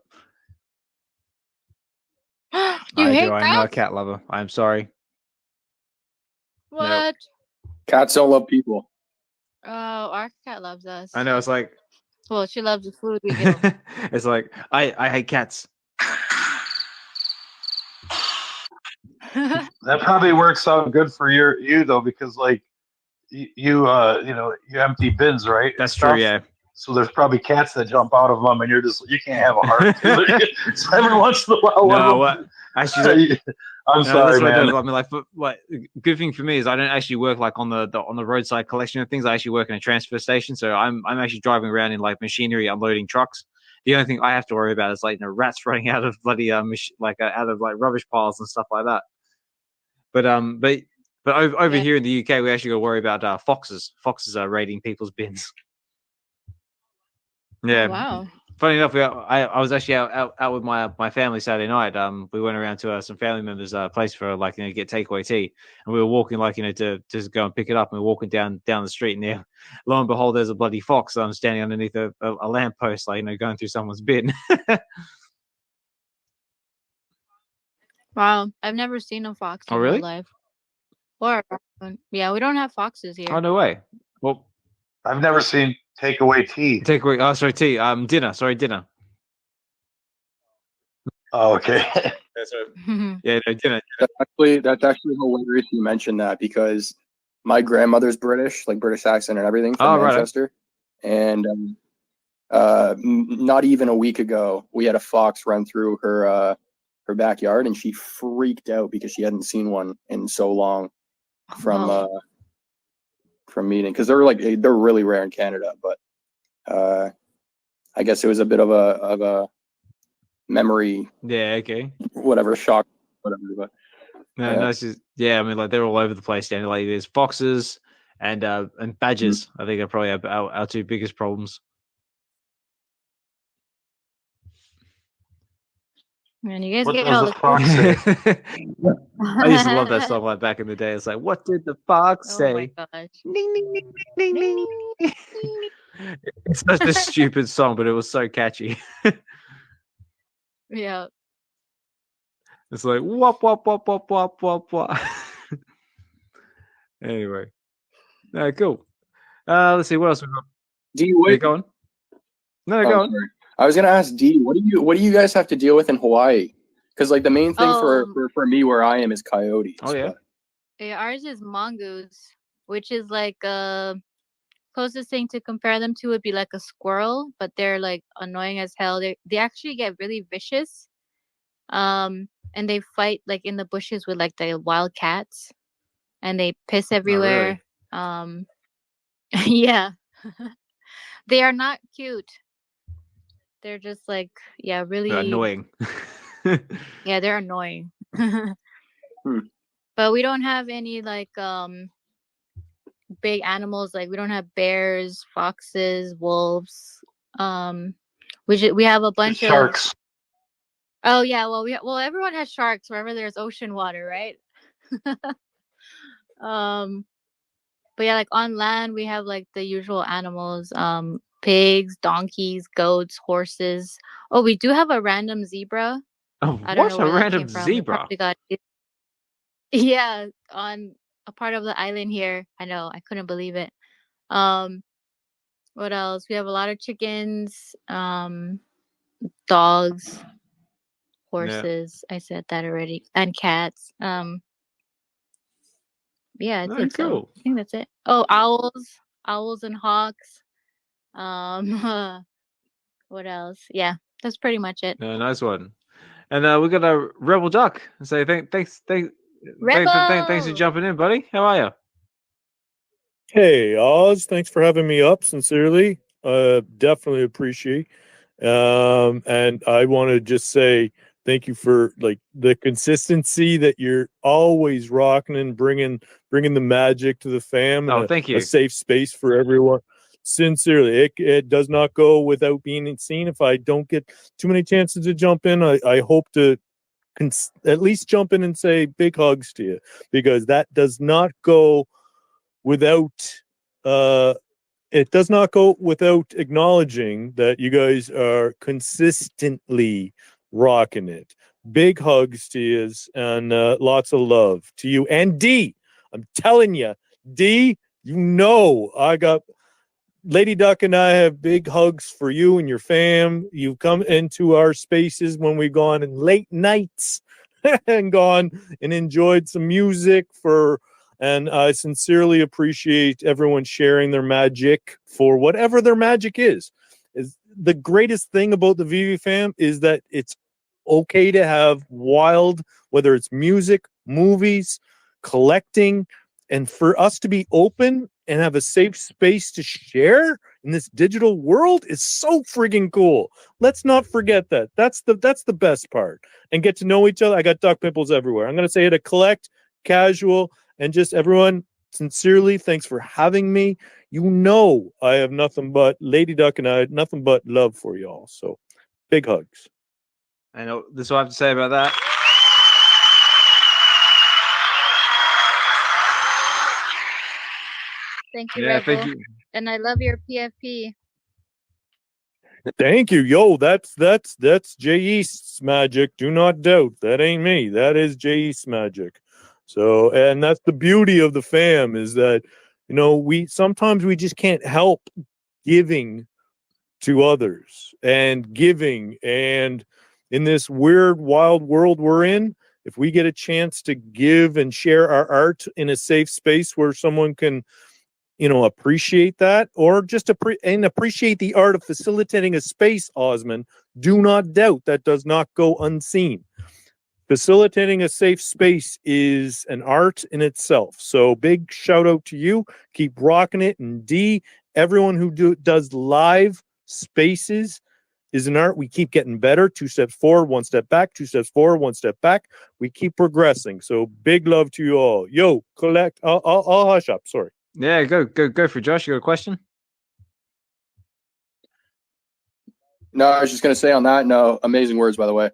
You hate I'm not a cat lover. I'm sorry. What? No. Cats don't love people. Oh, our cat loves us. I know, it's like... Well, she loves the food we give her. It's like, I hate cats. That probably works out good for you though, because like you empty bins, right? That's true, yeah. So there's probably cats that jump out of them, and you can't have a heart. So every once in a while, actually, I'm sorry, man. I mean, like, good thing for me is I don't actually work like on the roadside collection of things. I actually work in a transfer station, so I'm actually driving around in like machinery, unloading trucks. The only thing I have to worry about is like rats running out of bloody out of like rubbish piles and stuff like that. But over here in the UK, we actually got to worry about foxes. Foxes are raiding people's bins. Yeah. Oh, wow. Funny enough, I was actually out with my family Saturday night. We went around to some family members' place for get takeaway tea, and we were walking to just go and pick it up. And we were walking down the street, and there, lo and behold, there's a bloody fox standing underneath a lamppost, going through someone's bin. Wow, I've never seen a fox in really? my life. Or yeah, we don't have foxes here. Oh, no way. Well, I've never seen takeaway tea. Takeaway. Oh, sorry, tea. Dinner. Sorry, dinner. Oh, okay. That's right. Yeah, no, dinner. That's actually hilarious you mentioned that, because my grandmother's British, like British accent and everything, from Manchester. Right. And not even a week ago, we had a fox run through her backyard, and she freaked out because she hadn't seen one in so long from meeting, because they're really rare in Canada, but I guess it was a bit of a memory, whatever, shock, whatever. But no, it's just, I mean, like, they're all over the place down. Like, there's foxes and badgers. I think are probably our two biggest problems. Man, you guys what get all the fox say? I used to love that song like back in the day. It's like, what did the fox say? Oh my gosh. Ding, ding, ding, ding, ding, ding. It's such a stupid song, but it was so catchy. Yeah. It's like wop wop wop wop wop wop wop. Anyway. Cool. Let's see what else we got. DeeWe, go on. No, go on. Sorry. I was gonna ask Dee, what do you guys have to deal with in Hawaii? Because like the main thing for me where I am is coyotes. Oh yeah. Yeah, ours is mongoose, which is like closest thing to compare them to would be like a squirrel, but they're like annoying as hell. They actually get really vicious, and they fight like in the bushes with like the wild cats, and they piss everywhere. Really? Yeah, they are not cute. They're just like, really they're annoying. Yeah, they're annoying. But we don't have any like big animals. Like we don't have bears, foxes, wolves. We have a bunch of sharks. Oh yeah, well everyone has sharks wherever there's ocean water, right? But yeah, like on land we have like the usual animals, pigs, donkeys, goats, horses. Oh, we do have a random zebra. Oh, I don't know a random zebra? Yeah, on a part of the island here. I know, I couldn't believe it. What else? We have a lot of chickens, dogs, horses. Yeah. I said that already, and cats. Yeah, I think cool. So. I think that's it. Oh, owls and hawks. What else? Yeah, that's pretty much it. Nice one. And we got a Rebel Duck. So thanks for jumping in, buddy. How are you? Hey, Oz. Thanks for having me up. Sincerely, definitely appreciate. And I want to just say thank you for like the consistency that you're always rocking and bringing the magic to the fam. Oh, thank you. A safe space for everyone. Sincerely, it does not go without being seen. If I don't get too many chances to jump in, I hope to at least jump in and say big hugs to you, because that does not go without it does not go without acknowledging that you guys are consistently rocking it. big hugs to you, and lots of love to you. And D, I'm telling you, D, you know I got Lady Duck and I have big hugs for you and your fam. You've come into our spaces when we've gone in late nights and gone and enjoyed some music and I sincerely appreciate everyone sharing their magic for whatever their magic is. The greatest thing about the VeVe fam is that it's okay to have wild, whether it's music, movies, collecting, and for us to be open and have a safe space to share in this digital world is so friggin' cool. Let's not forget that. That's the best part. And get to know each other. I got duck pimples everywhere. I'm gonna say it a collect, casual, and just everyone, sincerely, thanks for having me. You know I have nothing but Lady Duck and I had nothing but love for y'all. So big hugs. I know this is what I have to say about that. Thank you, Rebel. Thank you. And I love your PFP. Thank you. Yo, that's Jay East's magic. Do not doubt. That ain't me. That is Jay East's magic. So, and that's the beauty of the fam is that, you know, we sometimes just can't help giving to others and giving. And in this weird, wild world we're in, if we get a chance to give and share our art in a safe space where someone can, you know, appreciate that, or just appreciate the art of facilitating a space, Osman, do not doubt that does not go unseen. Facilitating a safe space is an art in itself. So big shout out to you. Keep rocking it. And D, everyone who does live spaces is an art. We keep getting better. 2 steps forward, 1 step back, 2 steps forward, 1 step back. We keep progressing. So big love to you all. Yo, collect. I'll hush up. Sorry. Yeah, go for Josh. You got a question? No, I was just gonna say on that. No, amazing words, by the way.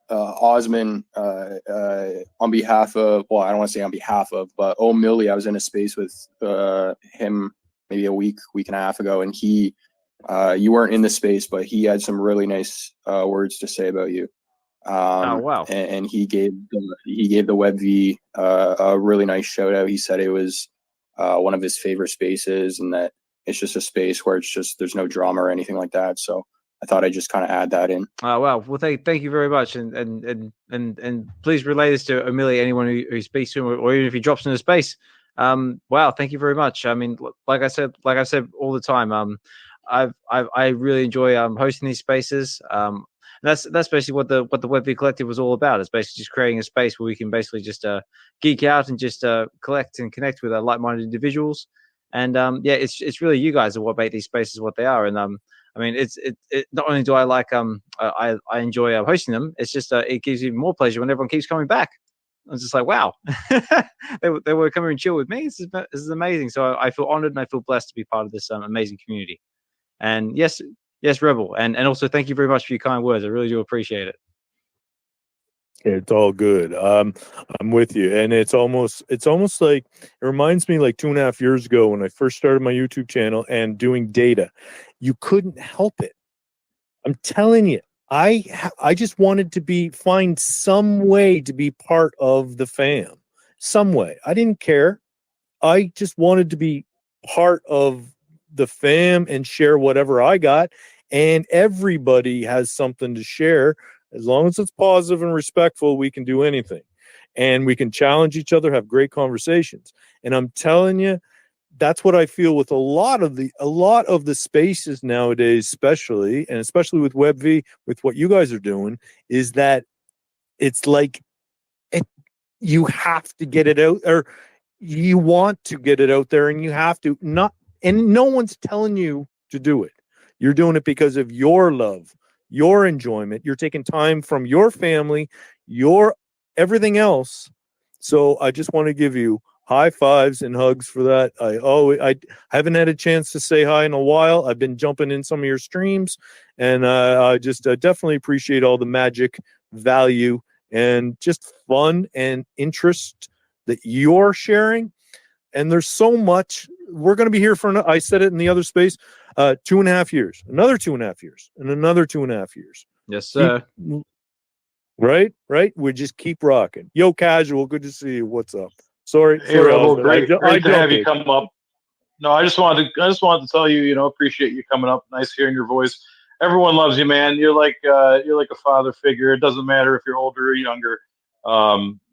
Osman, on behalf of, well, I don't want to say on behalf of, but OMWTFYB, I was in a space with him maybe a week and a half ago, and he, you weren't in the space, but he had some really nice words to say about you. Oh wow! And he gave the VeVe a really nice shout out. He said it was one of his favorite spaces, and that it's just a space where it's just there's no drama or anything like that. So I thought I'd just kind of add that in. Oh wow! Well, thank you very much, and please relay this to OMWTFYB, anyone who speaks to him, or even if he drops into space. Wow! Thank you very much. I mean, like I said all the time. I really enjoy hosting these spaces. And that's basically what the VeVe Collective was all about. It's basically just creating a space where we can basically just geek out and just collect and connect with like-minded individuals. And yeah, it's really you guys are what make these spaces what they are. And I mean, it not only do I like I enjoy hosting them, it's just it gives even more pleasure when everyone keeps coming back. I was just like, wow, they were coming and chill with me. This is amazing. So I feel honored and I feel blessed to be part of this amazing community. And yes, Rebel, and also thank you very much for your kind words. I really do appreciate it. It's all good. I'm with you, and it's almost like it reminds me like 2.5 years ago when I first started my YouTube channel and doing data. You couldn't help it. I'm telling you, I just wanted to find some way to be part of the fam, some way. I didn't care. I just wanted to be part of the fam and share whatever I got. And everybody has something to share. As long as it's positive and respectful, we can do anything. And we can challenge each other, have great conversations. And I'm telling you, that's what I feel with a lot of the spaces nowadays, especially with VeVe, with what you guys are doing, is that it's like you have to get it out, or you want to get it out there, and you have to not. And no one's telling you to do it. You're doing it because of your love, your enjoyment. You're taking time from your family, your everything else. So I just want to give you high fives and hugs for that. I haven't had a chance to say hi in a while. I've been jumping in some of your streams, and I just definitely appreciate all the magic, value, and just fun and interest that you're sharing. And there's so much. We're going to be here for, I said it in the other space, 2.5 years, another 2.5 years, and another 2.5 years. Yes, sir. Right. We just keep rocking. Yo, Casual, good to see you. What's up? Sorry, Hey, Rebel, Austin. great to have you come up. No, I just wanted to tell you, appreciate you coming up. Nice hearing your voice. Everyone loves you, man. You're like a father figure. It doesn't matter if you're older or younger.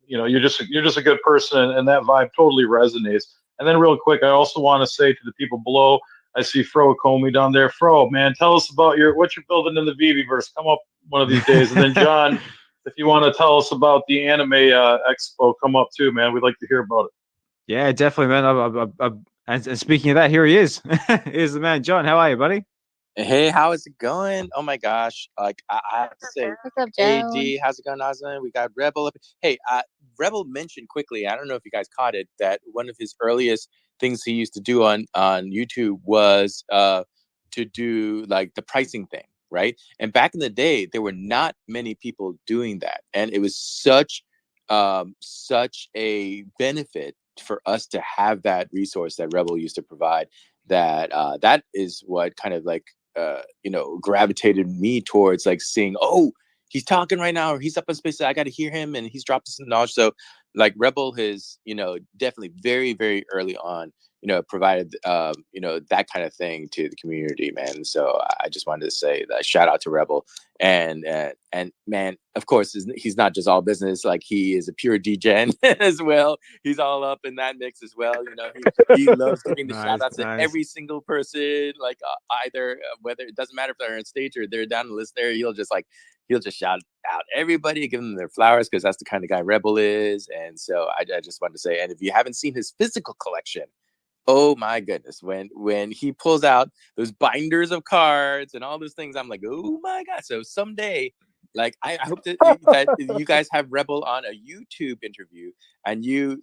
You're just a good person, and that vibe totally resonates. And then, real quick, I also want to say to the people below, I see Fro Comey down there. Fro, man, tell us about what you're building in the VeVeverse. Come up one of these days, and then Jahn, if you want to tell us about the anime expo, come up too, man. We'd like to hear about it. Yeah, definitely, man. And speaking of that, here he is. Here's the man, Jahn. How are you, buddy? Hey, how is it going? Oh my gosh! Like I have to say, What's up, hey Joe? D, how's it going, Nazanin? We got Rebel. Hey, Rebel mentioned quickly. I don't know if you guys caught it. That one of his earliest things he used to do on YouTube was to do like the pricing thing, right? And back in the day, there were not many people doing that, and it was such a benefit for us to have that resource that Rebel used to provide. That is what kind of like gravitated me towards like seeing, oh, he's talking right now, or he's up in space. I got to hear him, and he's dropping some knowledge. So like Rebel has, definitely very, very early on, provided, that kind of thing to the community, man. So I just wanted to say that shout out to Rebel, and man, of course, he's not just all business. Like he is a pure degen as well. He's all up in that mix as well. He loves giving the shout outs to every single person. Like either whether it doesn't matter if they're on stage or they're down the list there, he'll just shout out everybody, give them their flowers, because that's the kind of guy Rebel is. And so I just wanted to say, and if you haven't seen his physical collection, oh my goodness, when he pulls out those binders of cards and all those things, I'm like, oh my God. So someday, like I hope that you guys have Rebel on a YouTube interview, and you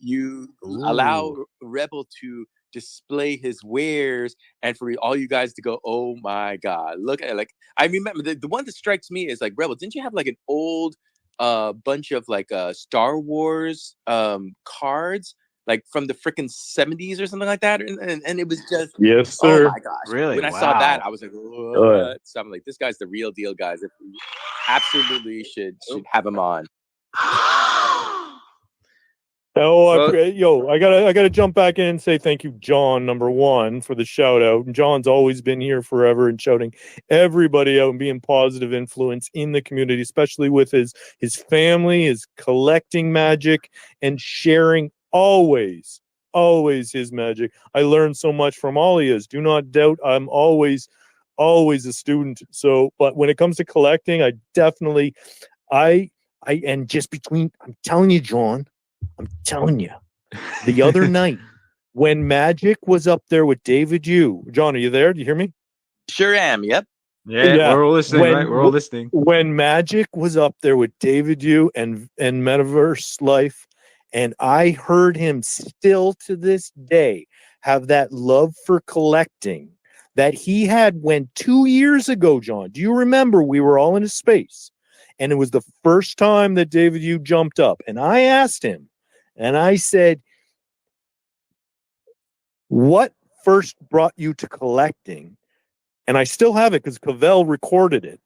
allow Rebel to display his wares, and for all you guys to go, oh my God, look at it. Like I remember the one that strikes me is like, Rebel, didn't you have like an old bunch of like Star Wars cards, like from the freaking 70s or something like that, and it was just, yes, sir. Oh my gosh, really? When I saw that, I was like, what? So I'm like, this guy's the real deal, guys. If we absolutely should have him on. I gotta jump back in and say thank you, Jahn, number one, for the shout out. And John's always been here forever and shouting everybody out and being positive influence in the community, especially with his family, his collecting magic, and sharing always his magic. I learned so much from all he is. Do not doubt I'm always a student. So, but when it comes to collecting, I definitely, and just between, I'm telling you, Jahn, the other night when Magic was up there with David Yu. Jahn, are you there? Do you hear me? Sure am. Yep. Yeah, we're all listening, right? We're all listening. When Magic was up there with David Yu and Metaverse Life, and I heard him still to this day have that love for collecting that he had when 2 years ago, Jahn, do you remember we were all in a space? And it was the first time that David Yu jumped up. And I asked him, and I said, what first brought you to collecting? And I still have it because Cavell recorded it.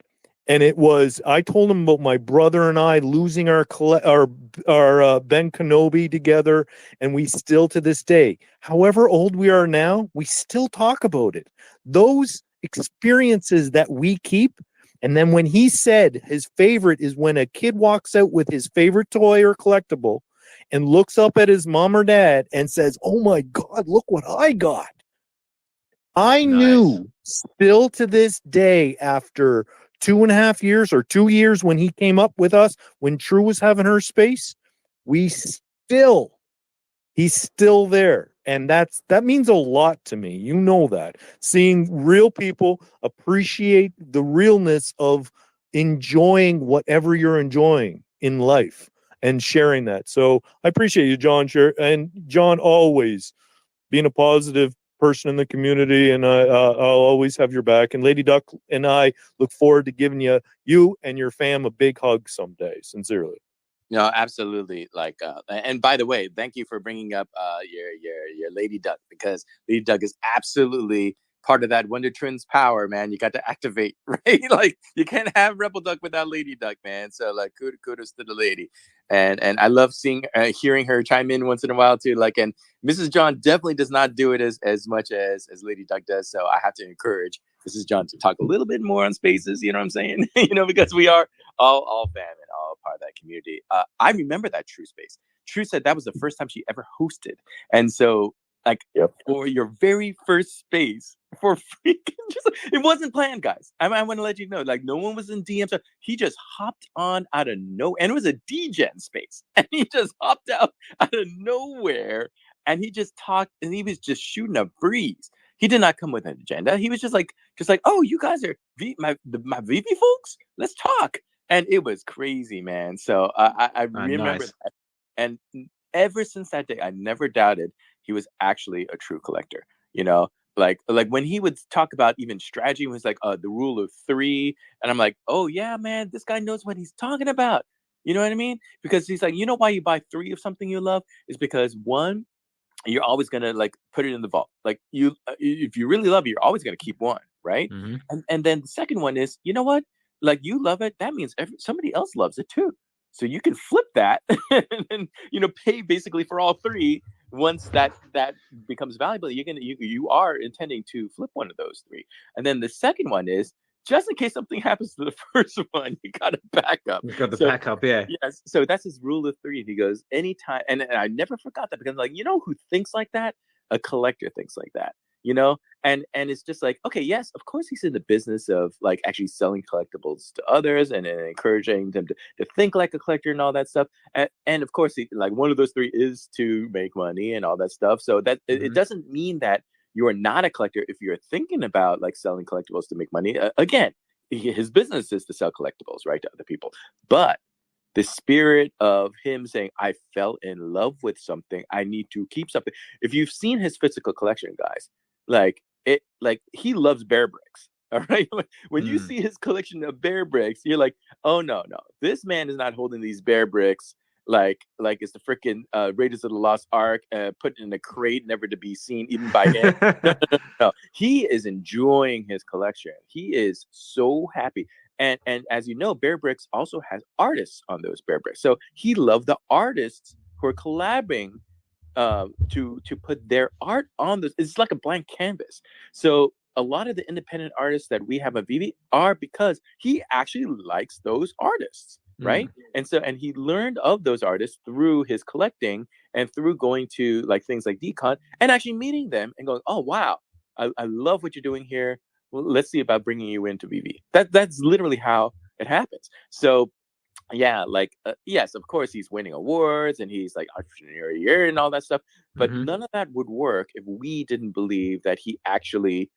And it was, I told him about my brother and I losing our Ben Kenobi together. And we still to this day, however old we are now, we still talk about it. Those experiences that we keep. And then when he said his favorite is when a kid walks out with his favorite toy or collectible and looks up at his mom or dad and says, oh my God, look what I got. I knew still to this day, after 2.5 years or 2 years when he came up with us, when True was having her space, he's still there. And that means a lot to me. You know that. Seeing real people appreciate the realness of enjoying whatever you're enjoying in life and sharing that. So I appreciate you, Jahn. And Jahn, always being a positive person in the community, and I'll always have your back. And Lady Duck and I look forward to giving you and your fam a big hug someday. Sincerely. No, absolutely. Like, and by the way, thank you for bringing up your Lady Duck, because Lady Duck is absolutely part of that Wonder Twins power, man. You got to activate, right? Like you can't have Rebel Duck without Lady Duck, man. So like kudos to the lady, and I love hearing her chime in once in a while too. Like, and Mrs. Jahn definitely does not do it as much as Lady Duck does. So I have to encourage Mrs. Jahn to talk a little bit more on Spaces. You know what I'm saying? Because we are all fam and all part of that community. I remember that True Space. True said that was the first time she ever hosted, and so. Like for your very first space for freaking it wasn't planned, guys. I want to let you know, like no one was in DMs. He just hopped on out of nowhere, and it was a DGen space, and he just hopped out of nowhere, and he just talked, and he was just shooting a breeze. He did not come with an agenda. He was just like, oh, you guys are my VeVe folks. Let's talk, and it was crazy, man. So I remember that, and ever since that day, I never doubted he was actually a true collector. Like when he would talk about even strategy, was like the rule of 3, and I'm like, oh yeah, man, this guy knows what he's talking about. You know what I mean? Because he's like, why you buy 3 of something you love is because 1, you're always gonna like put it in the vault. Like if you really love it, you're always gonna keep 1, right? Mm-hmm. And then the second one is, you know what? Like you love it, that means somebody else loves it too. So you can flip that and pay basically for all 3. Once that becomes valuable, you are intending to flip one of those 3. And then the second one is just in case something happens to the first one, you got a backup. You got the backup, yeah. Yes. So that's his rule of 3. He goes anytime, and I never forgot that because like who thinks like that? A collector thinks like that. And it's just like, okay, yes, of course he's in the business of like actually selling collectibles to others and encouraging them to think like a collector and all that stuff. And of course, like one of those 3 is to make money and all that stuff. So that it doesn't mean that you are not a collector if you're thinking about like selling collectibles to make money. Again, his business is to sell collectibles, right, to other people. But the spirit of him saying, I fell in love with something, I need to keep something. If you've seen his physical collection, guys, like he loves bear bricks. All right. When you see his collection of bear bricks, you're like, oh no, this man is not holding these bear bricks like it's the freaking Raiders of the Lost Ark, put in a crate, never to be seen even by him. No. He is enjoying his collection. He is so happy. And as you know, Bear Bricks also has artists on those Bear Bricks. So he loved the artists who are collabing to put their art on this. It's like a blank canvas. So a lot of the independent artists that we have at VeVe are because he actually likes those artists, right? And he learned of those artists through his collecting and through going to like things like DCon and actually meeting them and going, oh wow, I love what you're doing here. Well, let's see about bringing you into VeVe. That's literally how it happens. So yeah, like yes, of course he's winning awards and he's like Entrepreneur of the Year and all that stuff, but none of that would work if we didn't believe that he actually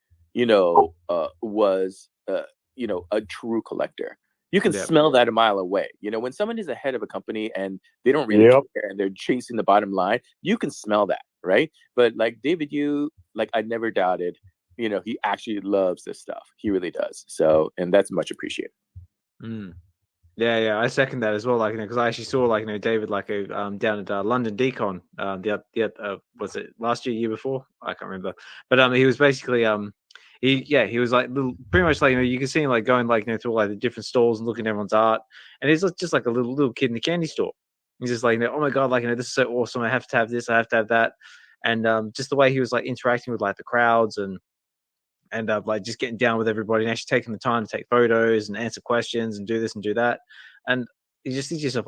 was a true collector. You can smell that a mile away. When someone is ahead of a company and they don't really care and they're chasing the bottom line, you can smell that, right? But like David, I never doubted, he actually loves this stuff. He really does. So, and that's much appreciated. Yeah, I second that as well. Like, because I actually saw David down at London DCon. Was it last year before? I can't remember. But he was basically he was like pretty much like you can see him like going through like the different stalls and looking at everyone's art, and he's just like a little kid in the candy store. He's just like, oh my god, this is so awesome. I have to have this. I have to have that. And just the way he was like interacting with like the crowds and like just getting down with everybody and actually taking the time to take photos and answer questions and do this and do that. And you just think to yourself,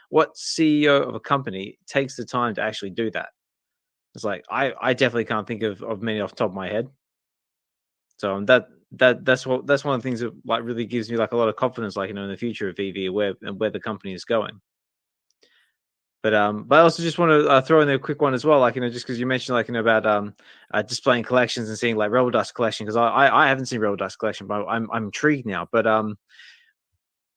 what CEO of a company takes the time to actually do that? It's like I definitely can't think of many off the top of my head. So that's one of the things that like really gives me like a lot of confidence, in the future of VeVe where the company is going. But I also just want to throw in a quick one as well, just because you mentioned about displaying collections and seeing like Rebel Dust collection, because I haven't seen Rebel Dust collection, but I'm intrigued now. But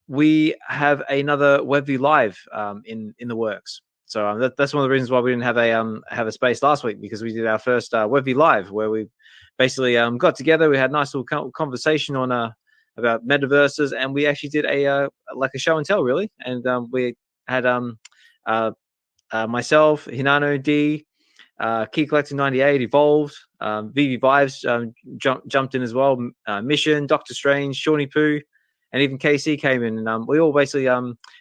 we have another WebVie Live in the works. So that's one of the reasons why we didn't have a space last week, because we did our first WebVie Live where we basically got together. We had a nice little conversation on about metaverses, and we actually did a show and tell really, and we had myself, Hinano, D, Key Collector 98, Evolved, VeVe Vibes jumped in as well. Mission, Doctor Strange, Shawnee Poo, and even KC came in, and we all basically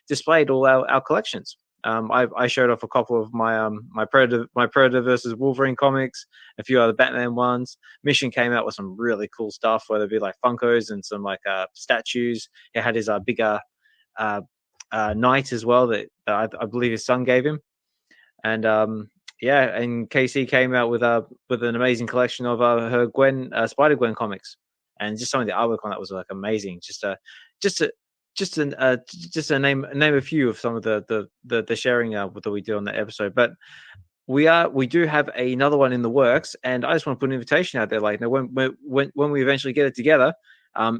displayed all our collections. I showed off a couple of my my Predator versus Wolverine comics, a few other Batman ones. Mission came out with some really cool stuff, whether it be like Funkos and some like statues. He had his bigger knight as well that I believe his son gave him, and and KC came out with an amazing collection of her Spider Gwen comics, and just some of the artwork on that was like amazing. Just to name a few of some of the sharing that we did on that episode. But we do have another one in the works, and I just want to put an invitation out there. Like, when we eventually get it together,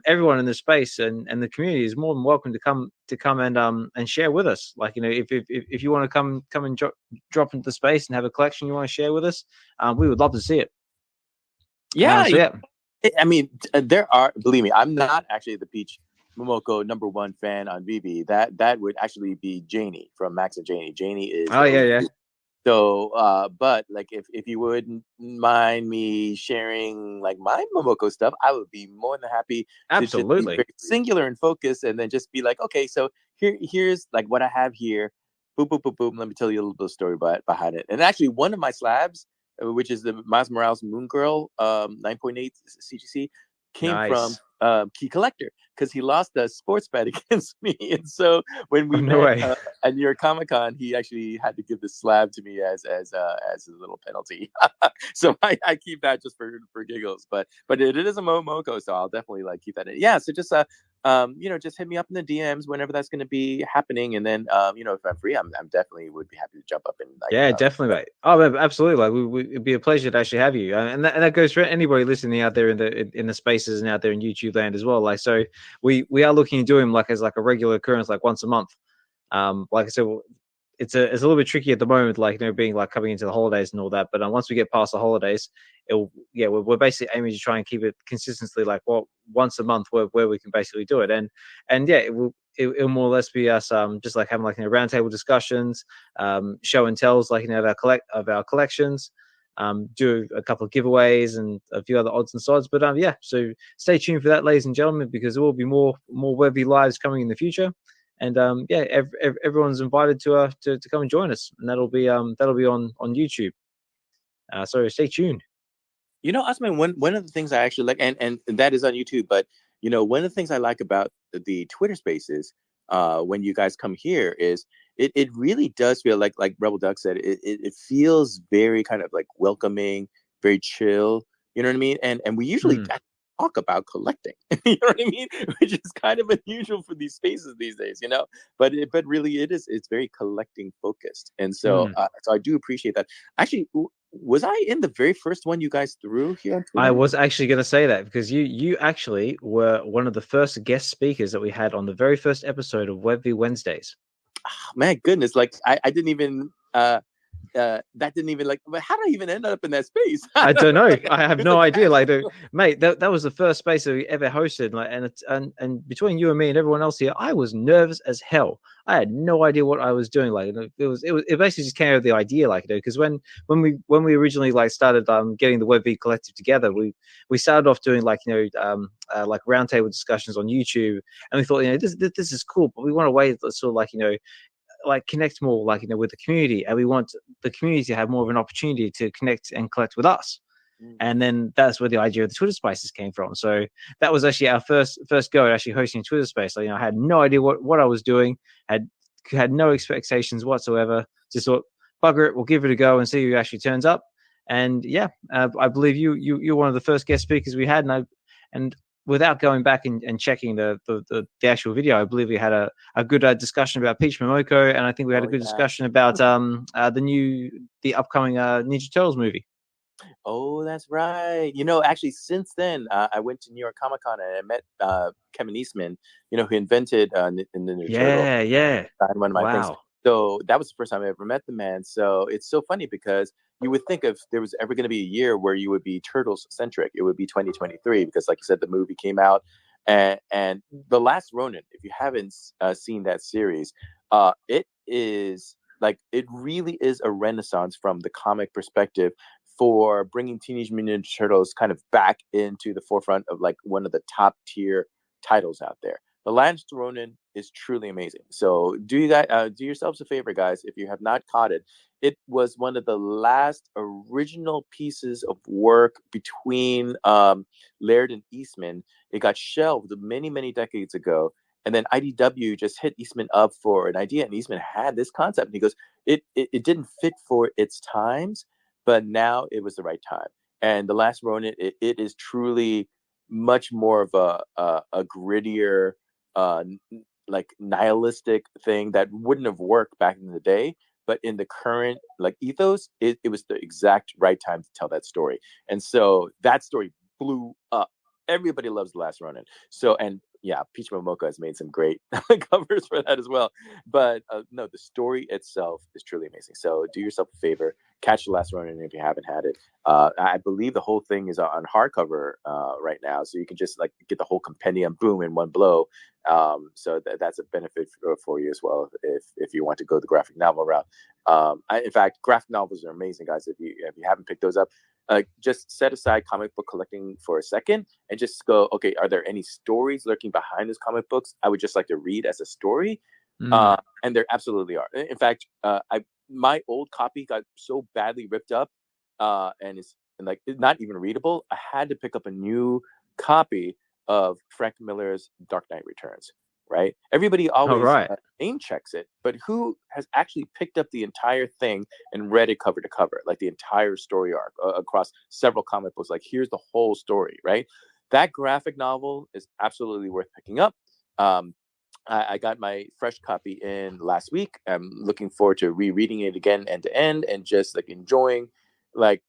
everyone in the space and the community is more than welcome to come and share with us. Like, if you want to come and drop into the space and have a collection you want to share with us, we would love to see it. Yeah, I mean, there are. Believe me, I'm not actually the Peach Momoko #1 fan on VeVe. That would actually be Janie from Max and Janie. Janie is. Oh yeah. So, but like, if you wouldn't mind me sharing like my Momoko stuff, I would be more than happy. Absolutely. To just be very singular and focused, and then just be like, okay, so here's like what I have here. Boom, boom, boom, boom. Let me tell you a little bit of story behind it. And actually, one of my slabs, which is the Miles Morales Moon Girl 9.8 CGC, came from Key Collector, because he lost a sports bet against me, and so when we met at New York Comic Con, he actually had to give this slab to me as a little penalty. So I keep that just for giggles, but it is a Momoko, so I'll definitely like keep that in. Yeah, so just just hit me up in the DMs whenever that's going to be happening, and then if I'm free, I'm definitely would be happy to jump up and like, definitely, mate. Oh, absolutely. Like, it'd be a pleasure to actually have you, and that goes for anybody listening out there in the spaces and out there in YouTube land as well. Like, so we are looking to do him like as like a regular occurrence, like once a month. Like I said, it's a little bit tricky at the moment, like being like coming into the holidays and all that. But once we get past the holidays, we're basically aiming to try and keep it consistently like once a month where we can basically do it. And it'll more or less be us just like having like roundtable discussions, show and tells like of our collections, do a couple of giveaways and a few other odds and sods. But so stay tuned for that, ladies and gentlemen, because there will be more VeVe lives coming in the future. And everyone's invited to come and join us, and that'll be on YouTube. So stay tuned. Osman, one of the things I actually like, and that is on YouTube, but one of the things I like about the Twitter Spaces, when you guys come here, is it really does feel like Rebel Duck said, it feels very kind of like welcoming, very chill. You know what I mean? And we usually talk about collecting, you know what I mean? Which is kind of unusual for these spaces these days, but really it's very collecting focused. And so, so I do appreciate that. Actually, was I in the very first one you guys threw here on Twitter? I was actually going to say that, because you actually were one of the first guest speakers that we had on the very first episode of VeVe Wednesdays. Oh, man, goodness. Like I didn't even, that didn't even like, but how did I even end up in that space? I don't know. I have no idea. Like, mate, that was the first space that we ever hosted. Like, and between you and me and everyone else here, I was nervous as hell. I had no idea what I was doing. Like, it basically just came out of the idea, like, because when we originally like started getting the VeVe collective together, we started off doing like like roundtable discussions on YouTube, and we thought this is cool, but we want a way to sort of like connect more with the community, and we want the community to have more of an opportunity to connect and collect with us. And then that's where the idea of the Twitter Spaces came from. So that was actually our first go at actually hosting Twitter Space. Like, I had no idea what I was doing, had no expectations whatsoever. Just thought, bugger it, we'll give it a go and see who actually turns up. And I believe you're one of the first guest speakers we had, and without going back and checking the actual video, I believe we had a good discussion about Peach Momoko, and I think we had a good discussion about the upcoming Ninja Turtles movie. Oh, that's right. Actually, since then, I went to New York Comic Con and I met Kevin Eastman, who invented the Ninja Turtle. Yeah. One of my things. So that was the first time I ever met the man. So it's so funny, because you would think if there was ever going to be a year where you would be Turtles centric, it would be 2023, because like you said, the movie came out, and The Last Ronin, if you haven't seen that series, it is like, it really is a renaissance from the comic perspective for bringing Teenage Mutant Ninja Turtles kind of back into the forefront of like one of the top tier titles out there. The Last Ronin is truly amazing. So do yourselves a favor, guys. If you have not caught it, it was one of the last original pieces of work between Laird and Eastman. It got shelved many, many decades ago. And then IDW just hit Eastman up for an idea. And Eastman had this concept. And he goes, it didn't fit for its times, but now it was the right time. And The Last Ronin, it is truly much more of a grittier, like nihilistic thing that wouldn't have worked back in the day. But in the current like ethos, it was the exact right time to tell that story. And so that story blew up. Everybody loves The Last Ronin. So, and yeah, Peach Momoko has made some great covers for that as well. But no, the story itself is truly amazing. So do yourself a favor, catch The Last Ronin if you haven't had it. I believe the whole thing is on hardcover right now. So you can just like get the whole compendium, boom, in one blow. So that's a benefit for you as well if you want to go the graphic novel route. In fact, graphic novels are amazing, guys. If you haven't picked those up, just set aside comic book collecting for a second and just go, okay, are there any stories lurking behind those comic books I would just like to read as a story? And there absolutely are. In fact, my old copy got so badly ripped up and it's not even readable. I had to pick up a new copy of Frank Miller's Dark Knight Returns. Right? Everybody always name checks it, but who has actually picked up the entire thing and read it cover to cover, like the entire story arc across several comic books? Like, here's the whole story, right? That graphic novel is absolutely worth picking up. I got my fresh copy in last week. I'm looking forward to rereading it again end to end and just like enjoying like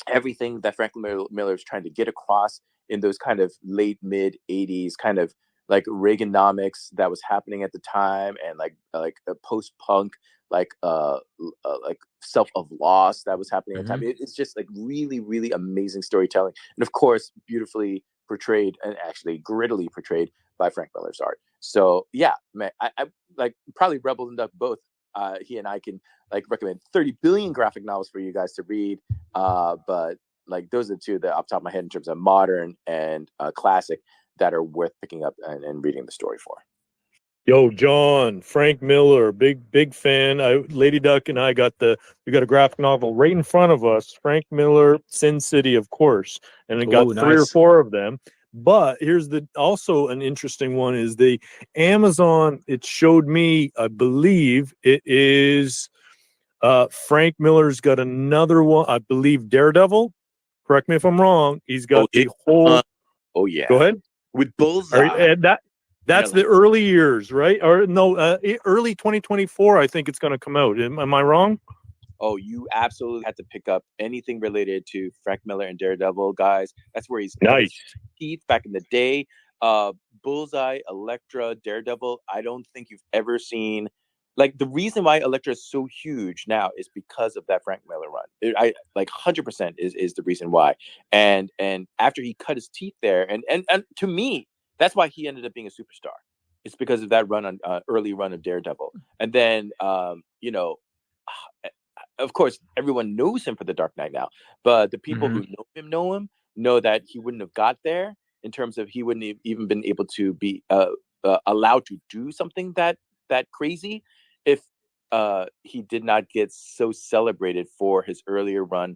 everything that Frank Miller is trying to get across in those kind of late mid 80s kind of like Reaganomics that was happening at the time, and like a post-punk like self of loss that was happening at the time. It's just like really, really amazing storytelling, and of course beautifully portrayed and actually grittily portrayed by Frank Miller's art. So yeah, man, I like probably Rebel and Duck both. He and I can like recommend 30 billion graphic novels for you guys to read, but like those are the two that off the top of my head in terms of modern and classic that are worth picking up and reading the story for. Yo, John, Frank Miller, big fan. Lady Duck and I we got a graphic novel right in front of us. Frank Miller, Sin City, of course, and it got three or four of them. But here's also an interesting one is the Amazon. It showed me, I believe it is Frank Miller's got another one. I believe Daredevil. Correct me if I'm wrong. He's got the whole. Oh yeah. Go ahead. With Bullseye. And that's the early years, right? Or no, early 2024. I think it's going to come out. Am I wrong? Oh, you absolutely have to pick up anything related to Frank Miller and Daredevil, guys. That's where he's nice. Teeth back in the day. Bullseye, Elektra, Daredevil. I don't think you've ever seen. Like, the reason why Elektra is so huge now is because of that Frank Miller run. I like 100% is the reason why. And after he cut his teeth there, and to me, that's why he ended up being a superstar. It's because of that run on early run of Daredevil. And then you know, of course, everyone knows him for the Dark Knight now, but the people who know him know that he wouldn't have got there in terms of he wouldn't have even been able to be allowed to do something that crazy if he did not get so celebrated for his earlier run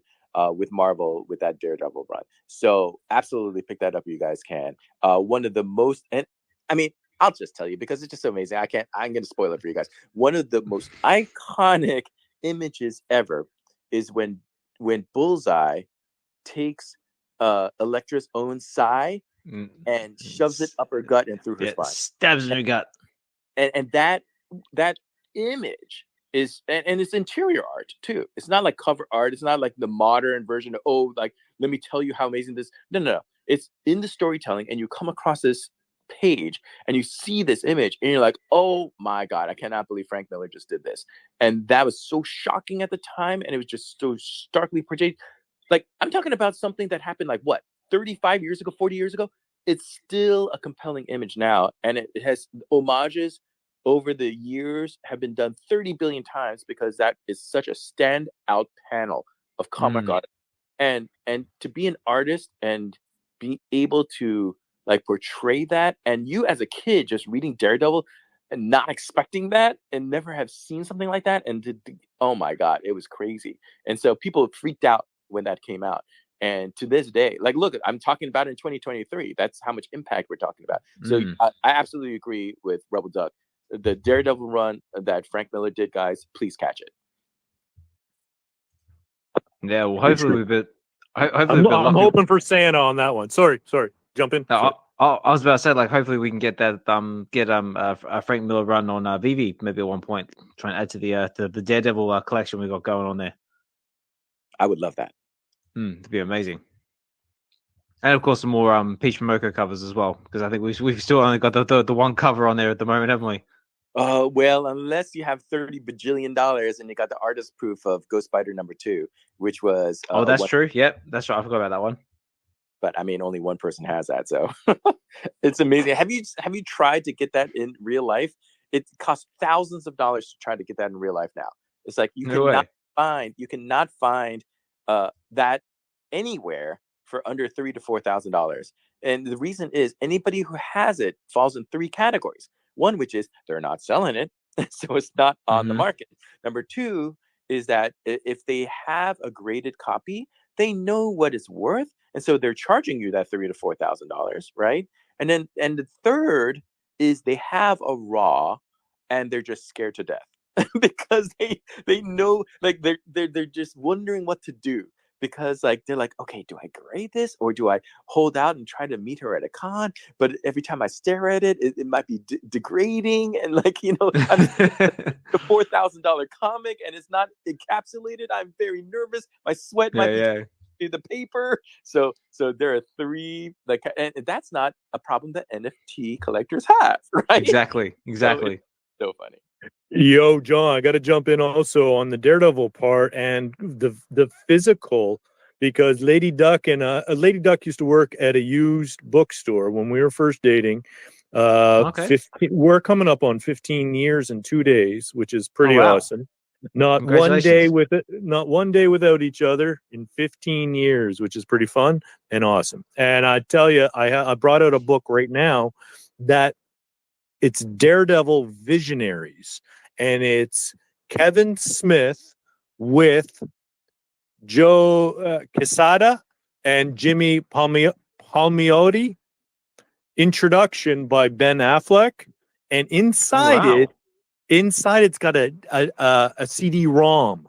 with Marvel with that Daredevil run. So absolutely pick that up if you guys can. One of the most, and I mean, I'll just tell you because it's just so amazing. I'm going to spoil it for you guys. One of the most iconic images ever is when Bullseye takes Elektra's own sigh and shoves it up her gut and through her spine. Stabs in her gut. And that image is, and it's interior art too. It's not like cover art. It's not like the modern version of, like, let me tell you how amazing this. No. It's in the storytelling, and you come across this page and you see this image and you're like, oh my God, I cannot believe Frank Miller just did this. And that was so shocking at the time, and it was just so starkly portrayed. Like, I'm talking about something that happened like 35 years ago, 40 years ago. It's still a compelling image now, and it has homages over the years have been done 30 billion times because that is such a standout panel of comic art. and to be an artist and be able to like portray that, and you as a kid just reading Daredevil and not expecting that and never have seen something like that, and oh my god, it was crazy. And so people freaked out when that came out, and to this day, like, look, I'm talking about it in 2023. That's how much impact we're talking about. So I absolutely agree with Rebel Duck. The Daredevil run that Frank Miller did, guys, please catch it. Yeah, well, hopefully I'm hoping for Santa on that one. Sorry, jump in. No, I was about to say, like, hopefully we can get that a Frank Miller run on VeVe maybe at one point. Try and add to the Daredevil collection we got going on there. I would love that. It'd be amazing. And of course, some more Peach Momoko covers as well, because I think we've still only got the one cover on there at the moment, haven't we? Well, unless you have $30 bajillion and you got the artist proof of Ghost Spider #2, which was that's true. Yep, that's right. I forgot about that one. But I mean, only one person has that, so it's amazing. Have you tried to get that in real life? It costs thousands of dollars to try to get that in real life now. It's like you cannot find that anywhere for under $3,000 to $4,000. And the reason is anybody who has it falls in 3 categories. One, which is they're not selling it, so it's not on the market. Number 2 is that if they have a graded copy, they know what it's worth, and so they're charging you that $3,000 to $4,000, right? And the third is they have a raw, and they're just scared to death because they know, like, they're just wondering what to do. Because like they're like, okay, do I grade this or do I hold out and try to meet her at a con? But every time I stare at it, it might be degrading, and like, you know, I mean, the $4,000 comic and it's not encapsulated. I'm very nervous. My sweat might be the paper. So there are 3 like, and that's not a problem that NFT collectors have, right? Exactly. So funny. Yo, John, I got to jump in also on the Daredevil part and the physical, because Lady Duck used to work at a used bookstore when we were first dating. We're coming up on 15 years and 2 days, which is pretty awesome. Not one day without each other in 15 years, which is pretty fun and awesome. And I tell you, I brought out a book right now that it's Daredevil Visionaries, and it's Kevin Smith with Joe Quesada and Jimmy Palmiotti. Introduction by Ben Affleck, and inside it's got a CD-ROM.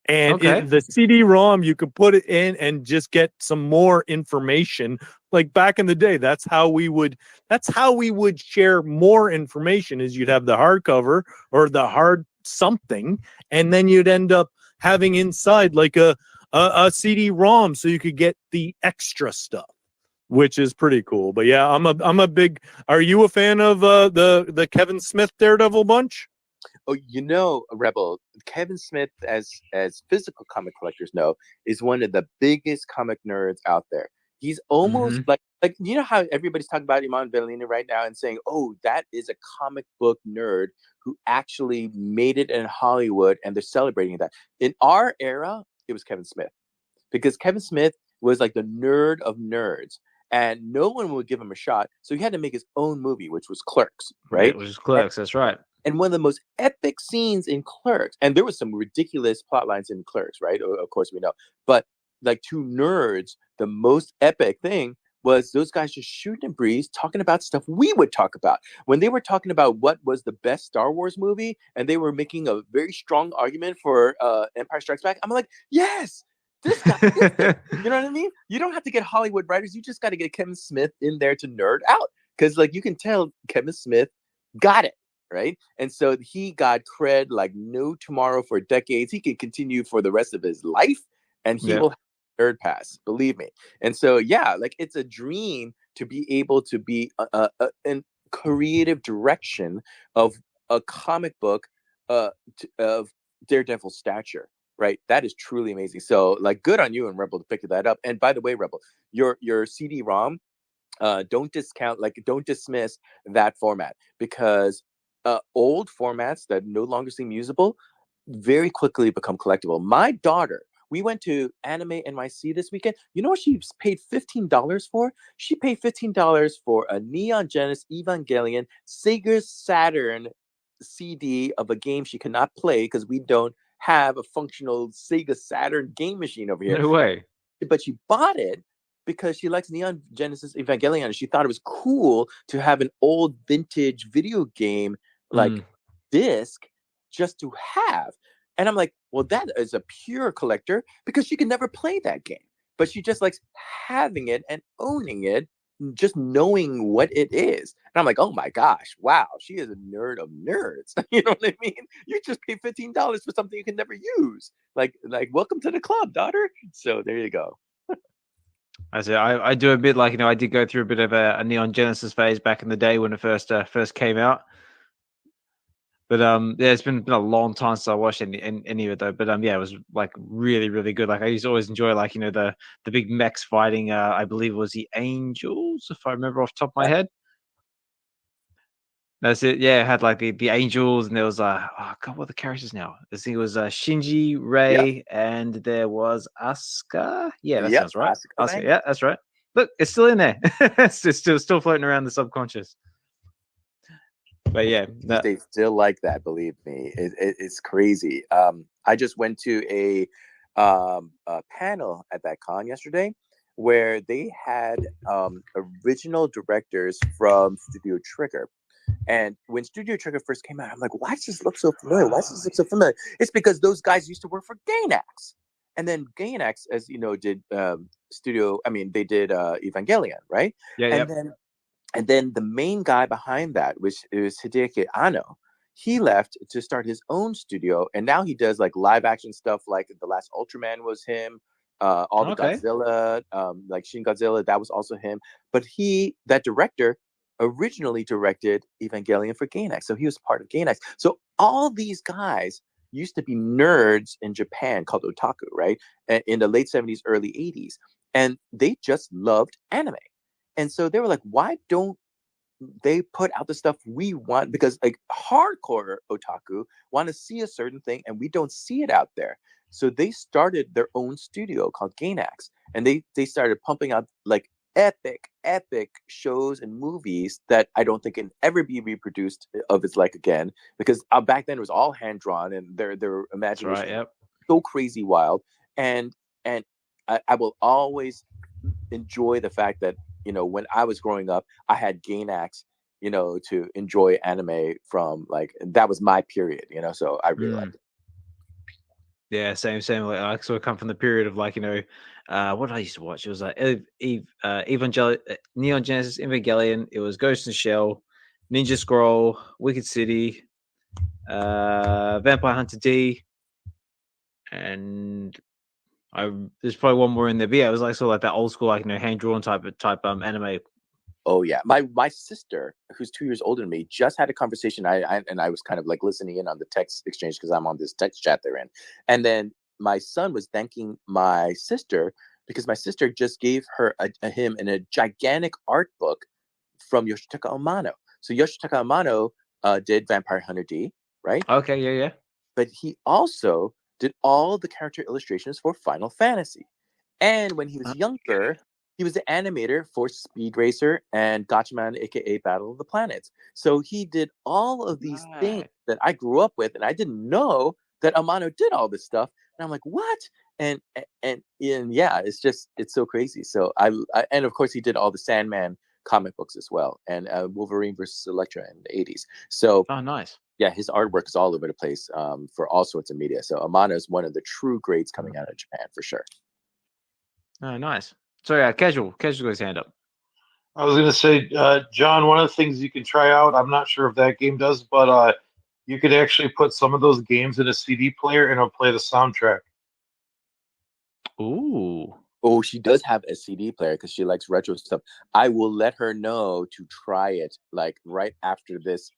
And the CD-ROM, you could put it in and just get some more information. Like back in the day, that's how we would share more information. Is you'd have the hardcover or the hard something, and then you'd end up having inside like a CD-ROM, so you could get the extra stuff, which is pretty cool. But yeah, I'm a big. Are you a fan of the Kevin Smith Daredevil bunch? Oh, you know, Rebel, Kevin Smith, as physical comic collectors know, is one of the biggest comic nerds out there. He's almost like you know how everybody's talking about Iman Bellini right now and saying, oh, that is a comic book nerd who actually made it in Hollywood, and they're celebrating that. In our era, it was Kevin Smith, because Kevin Smith was like the nerd of nerds, and no one would give him a shot. So he had to make his own movie, which was Clerks, right? It was Clerks, that's right. And one of the most epic scenes in Clerks, and there was some ridiculous plot lines in Clerks, right? Of course we know. But like, to nerds, the most epic thing was those guys just shooting a breeze, talking about stuff we would talk about. When they were talking about what was the best Star Wars movie, and they were making a very strong argument for Empire Strikes Back, I'm like, yes! This guy, you know what I mean? You don't have to get Hollywood writers. You just got to get Kevin Smith in there to nerd out. Because like, you can tell Kevin Smith got it. Right. And so he got cred like no tomorrow for decades. He can continue for the rest of his life, and he will have a nerd pass, believe me. And so, yeah, like, it's a dream to be able to be in creative direction of a comic book of Daredevil stature. Right. That is truly amazing. So like, good on you and Rebel to pick that up. And by the way, Rebel, your CD-ROM, don't dismiss that format, because old formats that no longer seem usable very quickly become collectible. My daughter We went to Anime NYC this weekend. You know what she paid $15 for? She paid $15 for a Neon Genesis Evangelion Sega Saturn CD of a game she cannot play because we don't have a functional Sega Saturn game machine over here. No way. But she bought it because she likes Neon Genesis Evangelion, and she thought it was cool to have an old vintage video game like disc just to have. And I'm like, well, that is a pure collector because she can never play that game, but she just likes having it and owning it, just knowing what it is. And I'm like, oh my gosh, wow, she is a nerd of nerds. You know what I mean? You just pay $15 for something you can never use. Like welcome to the club, daughter. So there you go. I do a bit like, I did go through a bit of a Neon Genesis phase back in the day when it first came out. But it's been a long time since I watched any of it though. But it was like really, really good. Like I used to always enjoy the big mechs fighting. I believe it was the Angels, if I remember off the top of my head. That's it. Yeah, it had like the Angels, and there was oh god, what are the characters now? I think it was Shinji, Rei, and there was Asuka. Yeah, that sounds right. Asuka, yeah, that's right. Look, it's still in there. It's still floating around the subconscious. But yeah, they still like that. Believe me, it's crazy. I just went to a panel at that con yesterday where they had original directors from Studio Trigger. And when Studio Trigger first came out, I'm like, why does this look so familiar? Why does this look so familiar? It's because those guys used to work for Gainax. And then Gainax, as you know, did they did Evangelion, right? Yeah. And then the main guy behind that, which is Hideaki Anno, he left to start his own studio. And now he does like live action stuff, like The Last Ultraman was him. The Godzilla, like Shin Godzilla, that was also him. But that director, originally directed Evangelion for Gainax. So he was part of Gainax. So all these guys used to be nerds in Japan called otaku, right? In the late 70s, early 80s. And they just loved anime. And so they were like, why don't they put out the stuff we want? Because like hardcore otaku want to see a certain thing and we don't see it out there. So they started their own studio called Gainax. And they started pumping out like epic shows and movies that I don't think can ever be reproduced of its like again, because back then it was all hand drawn and their imagination was so crazy wild. And I will always enjoy the fact that when I was growing up, I had Gainax, to enjoy anime from, like, that was my period, so I really liked it. Yeah, same. Like, I sort of come from the period of like, what did I used to watch? It was like Neon Genesis Evangelion. It was Ghost in the Shell, Ninja Scroll, Wicked City, Vampire Hunter D, and there's probably one more in there. But yeah, it was like sort of like that old school, like hand drawn type anime. Oh yeah, my sister, who's 2 years older than me, just had a conversation. I was kind of like listening in on the text exchange because I'm on this text chat they're in, and then my son was thanking my sister because my sister just gave him a gigantic art book from Yoshitaka Amano. So Yoshitaka Amano did Vampire Hunter D, right? Okay, yeah. But he also did all the character illustrations for Final Fantasy, and when he was younger, he was the animator for Speed Racer and Gatchaman, aka Battle of the Planets. So he did all of these things that I grew up with, and I didn't know that Amano did all this stuff. And I'm like, what? And yeah, it's so crazy. So and of course he did all the Sandman comic books as well, and Wolverine versus Elektra in the 80s. So nice. Yeah, his artwork is all over the place for all sorts of media. So Amano is one of the true greats coming out of Japan for sure. Oh, nice. So yeah, casual got his hand up. I was going to say, John, one of the things you can try out, I'm not sure if that game does, but you could actually put some of those games in a CD player and it'll play the soundtrack. Ooh. Oh, she does have a CD player because she likes retro stuff. I will let her know to try it like right after this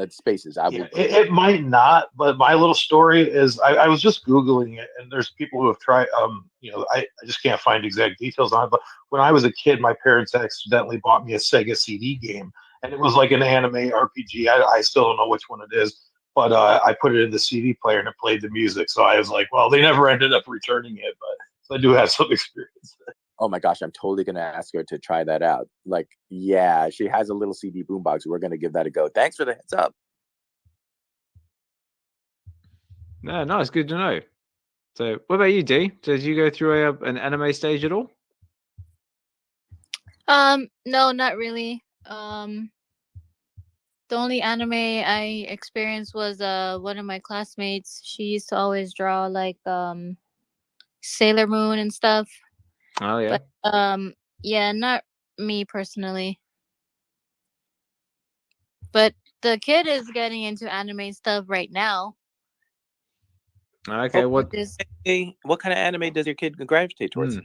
Spaces. It might not, but my little story is I was just Googling it, and there's people who have tried. I just can't find exact details on it. But when I was a kid, my parents accidentally bought me a Sega CD game, and it was like an anime RPG. I still don't know which one it is, but I put it in the CD player and it played the music. So I was like, well, they never ended up returning it, but so I do have some experience. Oh my gosh, I'm totally gonna ask her to try that out. Like, yeah, she has a little CD boombox. We're gonna give that a go. Thanks for the heads up. No, it's good to know. So, what about you, Dee? Did you go through an anime stage at all? No, not really. The only anime I experienced was one of my classmates. She used to always draw like Sailor Moon and stuff. Oh yeah. But yeah, not me personally. But the kid is getting into anime stuff right now. Okay, what kind of anime does your kid gravitate towards?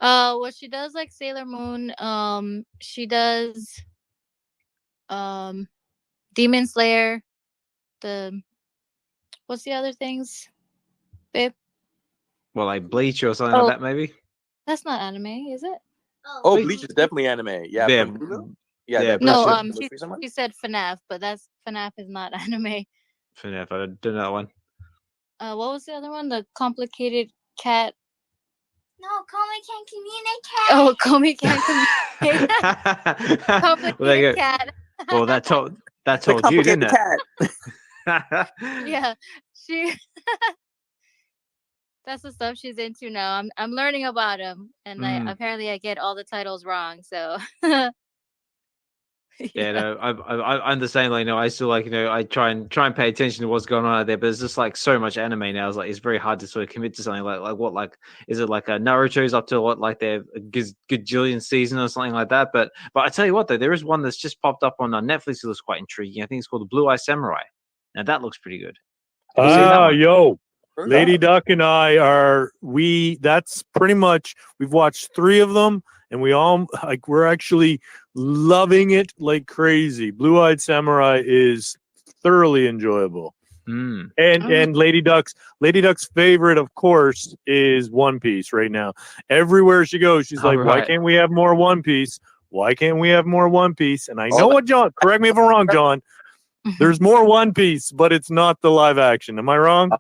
Well, she does like Sailor Moon. She does Demon Slayer. What's the other things, babe? Well, like Bleach or something like that, maybe. That's not anime, is it? Oh, Bleach is definitely anime. Yeah. Yeah. No, she said FNAF, but FNAF is not anime. FNAF, I don't know that one. What was the other one? The complicated cat. No, Komi can't communicate. Oh, Komi can't communicate. Complicated cat. Well, that told you, didn't it? Cat. Yeah, she. That's the stuff she's into now. I'm learning about him, and apparently I get all the titles wrong. So. Yeah, no, I'm the same. Like, I still I try and pay attention to what's going on out there, but it's just like so much anime now. It's like it's very hard to sort of commit to something. Like what is it like a Naruto's up to what like their gajillion season or something like that? But I tell you what though, there is one that's just popped up on Netflix that looks quite intriguing. I think it's called the Blue Eye Samurai. Now that looks pretty good. Lady Duck and I that's pretty much, we've watched 3 of them and we're actually loving it like crazy. Blue-Eyed Samurai is thoroughly enjoyable. And Lady Duck's favorite, of course, is One Piece right now. Everywhere she goes, she's like, why can't we have more One Piece? Why can't we have more One Piece? And I know what, John, correct me if I'm wrong, John. There's more One Piece, but it's not the live action. Am I wrong?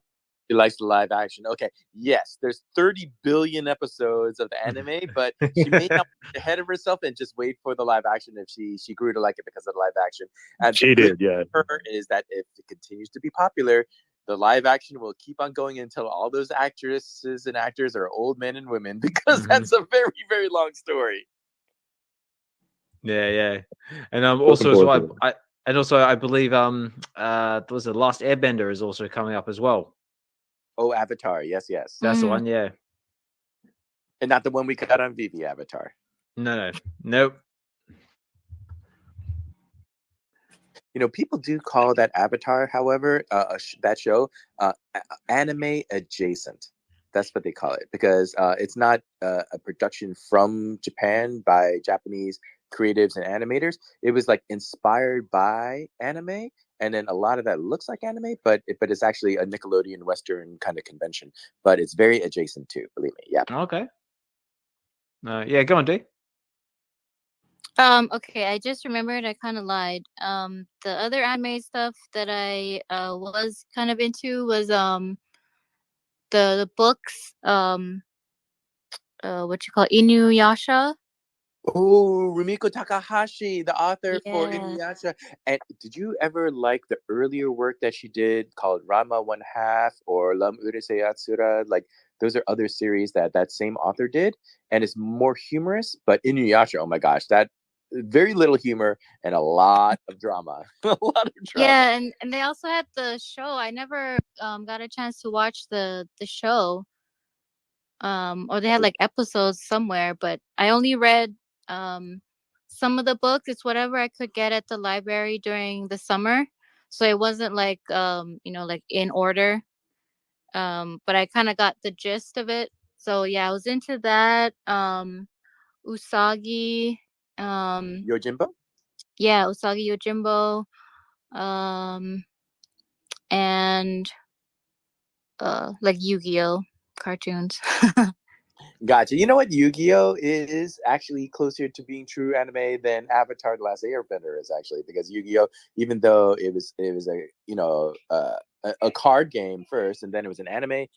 She likes the live action. Okay, yes, there's 30 billion episodes of the anime, but she may not get ahead of herself and just wait for the live action if she grew to like it because of the live action. And she did, yeah. For her is that if it continues to be popular, the live action will keep on going until all those actresses and actors are old men and women, because that's a very, very long story. Yeah, and also I believe there was the Last Airbender is also coming up as well. Oh, Avatar. Yes. That's the one, yeah. And not the one we got on VeVe, Avatar. No. Nope. People do call that Avatar, however, that show, anime adjacent. That's what they call it, because it's not a production from Japan by Japanese creatives and animators. It was like inspired by anime. And then a lot of that looks like anime, but it's actually a Nickelodeon Western kind of convention. But it's very adjacent to, believe me. Yeah. Okay. Yeah, go on, Dee. Okay, I just remembered I kind of lied. The other anime stuff that I was kind of into was the books, what you call Inuyasha. Oh, Rumiko Takahashi, the author for Inuyasha. And did you ever like the earlier work that she did called Rama 1/2 or Lam Urusei Yatsura? Like, those are other series that same author did, and it's more humorous. But Inuyasha, oh my gosh, that very little humor and a lot of drama. A lot of drama. Yeah, and they also had the show. I never got a chance to watch the show. Or they had like episodes somewhere, but I only read some of the books. It's whatever I could get at the library during the summer, so it wasn't like like in order, but I kind of got the gist of it. So yeah, I was into that. Usagi, Yojimbo. Yeah, Usagi Yojimbo, and like Yu-Gi-Oh cartoons. Gotcha. You know what? Yu-Gi-Oh is actually closer to being true anime than Avatar: The Last Airbender is actually, because Yu-Gi-Oh, even though it was a card game first, and then it was an anime.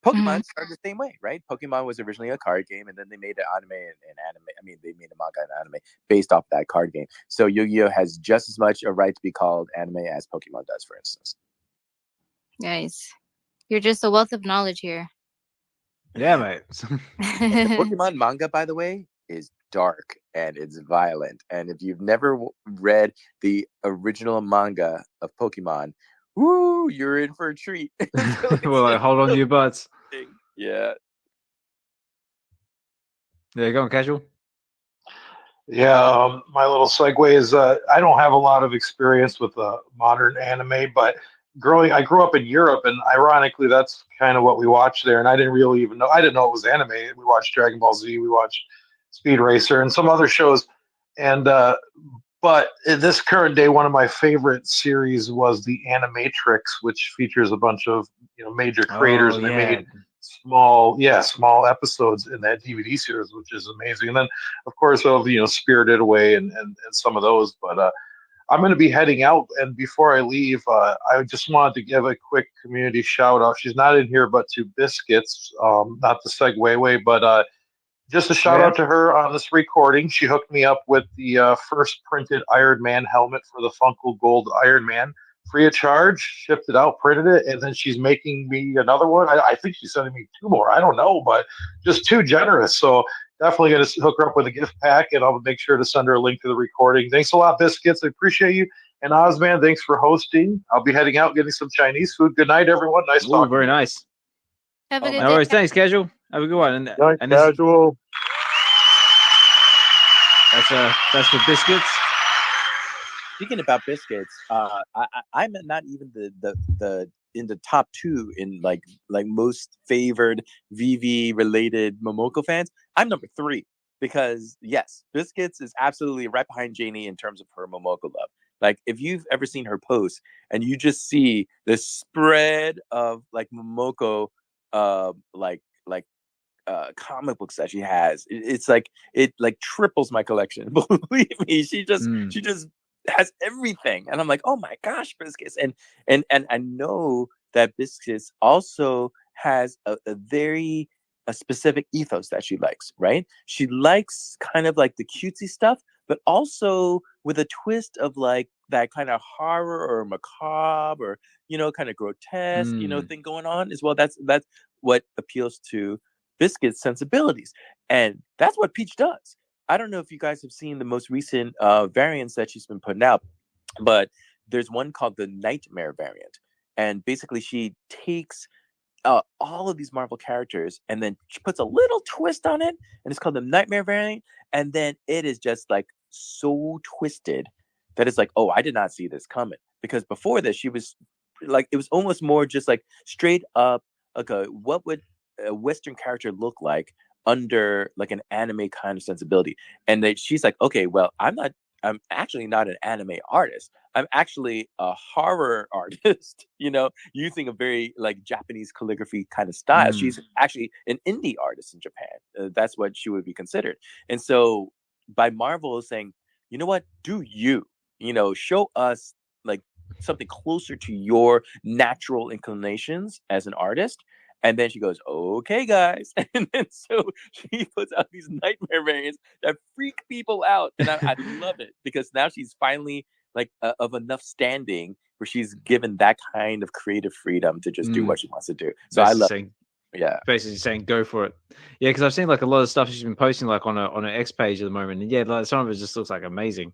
Pokemon started the same way, right? Pokemon was originally a card game, and then they made an anime and anime. I mean, they made a manga and anime based off that card game. So Yu-Gi-Oh has just as much a right to be called anime as Pokemon does, for instance. Nice. You're just a wealth of knowledge here. Yeah, mate. And the Pokemon manga, by the way, is dark and it's violent. And if you've never read the original manga of Pokemon, woo, you're in for a treat. Well, like, hold on to your butts. Yeah. Yeah, go on, Casual. Yeah, my little segue is I don't have a lot of experience with modern anime, but I grew up in Europe, and ironically, that's kind of what we watched there. And I didn't really even know. I didn't know it was anime. We watched Dragon Ball Z, we watched Speed Racer, and some other shows. And but in this current day, one of my favorite series was the Animatrix, which features a bunch of major creators, and they made small episodes in that DVD series, which is amazing. And then, of course, of Spirited Away and some of those. But I'm going to be heading out, and before I leave, I just wanted to give a quick community shout out. She's not in here, but to Biscuits, not the segue way, but just a shout out to her on this recording. She hooked me up with the first printed Iron Man helmet for the Funko Gold Iron Man, free of charge. Shipped it out, printed it, and then she's making me another one. I think she's sending me 2 more. I don't know, but just too generous. So definitely going to hook her up with a gift pack, and I'll make sure to send her a link to the recording. Thanks a lot, Biscuits. I appreciate you. And Ozman, thanks for hosting. I'll be heading out getting some Chinese food. Good night, everyone. Nice talking. Very nice. Have a good no day. worries. Thanks, Casual. Have a good one. And Casual. That's for Biscuits. Speaking about Biscuits, I'm not even the in the top 2 in like most favored VeVe related Momoko fans. I'm number 3 because yes, Biscuits is absolutely right behind Janie in terms of her Momoko love. Like if you've ever seen her post and you just see the spread of like Momoko, comic books that she has, it's like it triples my collection. Believe me, she just has everything, and I'm like, oh my gosh, Biscuits, and I know that Biscuits also has a very specific ethos that she likes, right? She likes kind of like the cutesy stuff, but also with a twist of like that kind of horror or macabre or kind of grotesque thing going on as well. That's what appeals to Biscuit's sensibilities, and that's what Peach does. I don't know if you guys have seen the most recent variants that she's been putting out, but there's one called the Nightmare variant. And basically she takes all of these Marvel characters and then she puts a little twist on it, and it's called the Nightmare variant. And then it is just like so twisted that it's like, oh, I did not see this coming. Because before this, she was like, it was almost more just like straight up, okay, what would a Western character look like under like an anime kind of sensibility? And that she's like, okay, well, I'm actually not an anime artist. I'm actually a horror artist, using a very like Japanese calligraphy kind of style. She's actually an indie artist in Japan. That's what she would be considered. And so by Marvel saying, you know what, do show us like something closer to your natural inclinations as an artist. And then she goes, okay, guys. And then so she puts out these Nightmare variants that freak people out. And I love it because now she's finally like of enough standing where she's given that kind of creative freedom to just do what she wants to do. So I love it. Yeah. Basically saying go for it. Yeah, because I've seen like a lot of stuff she's been posting like on her X page at the moment. And yeah, like some of it just looks like amazing.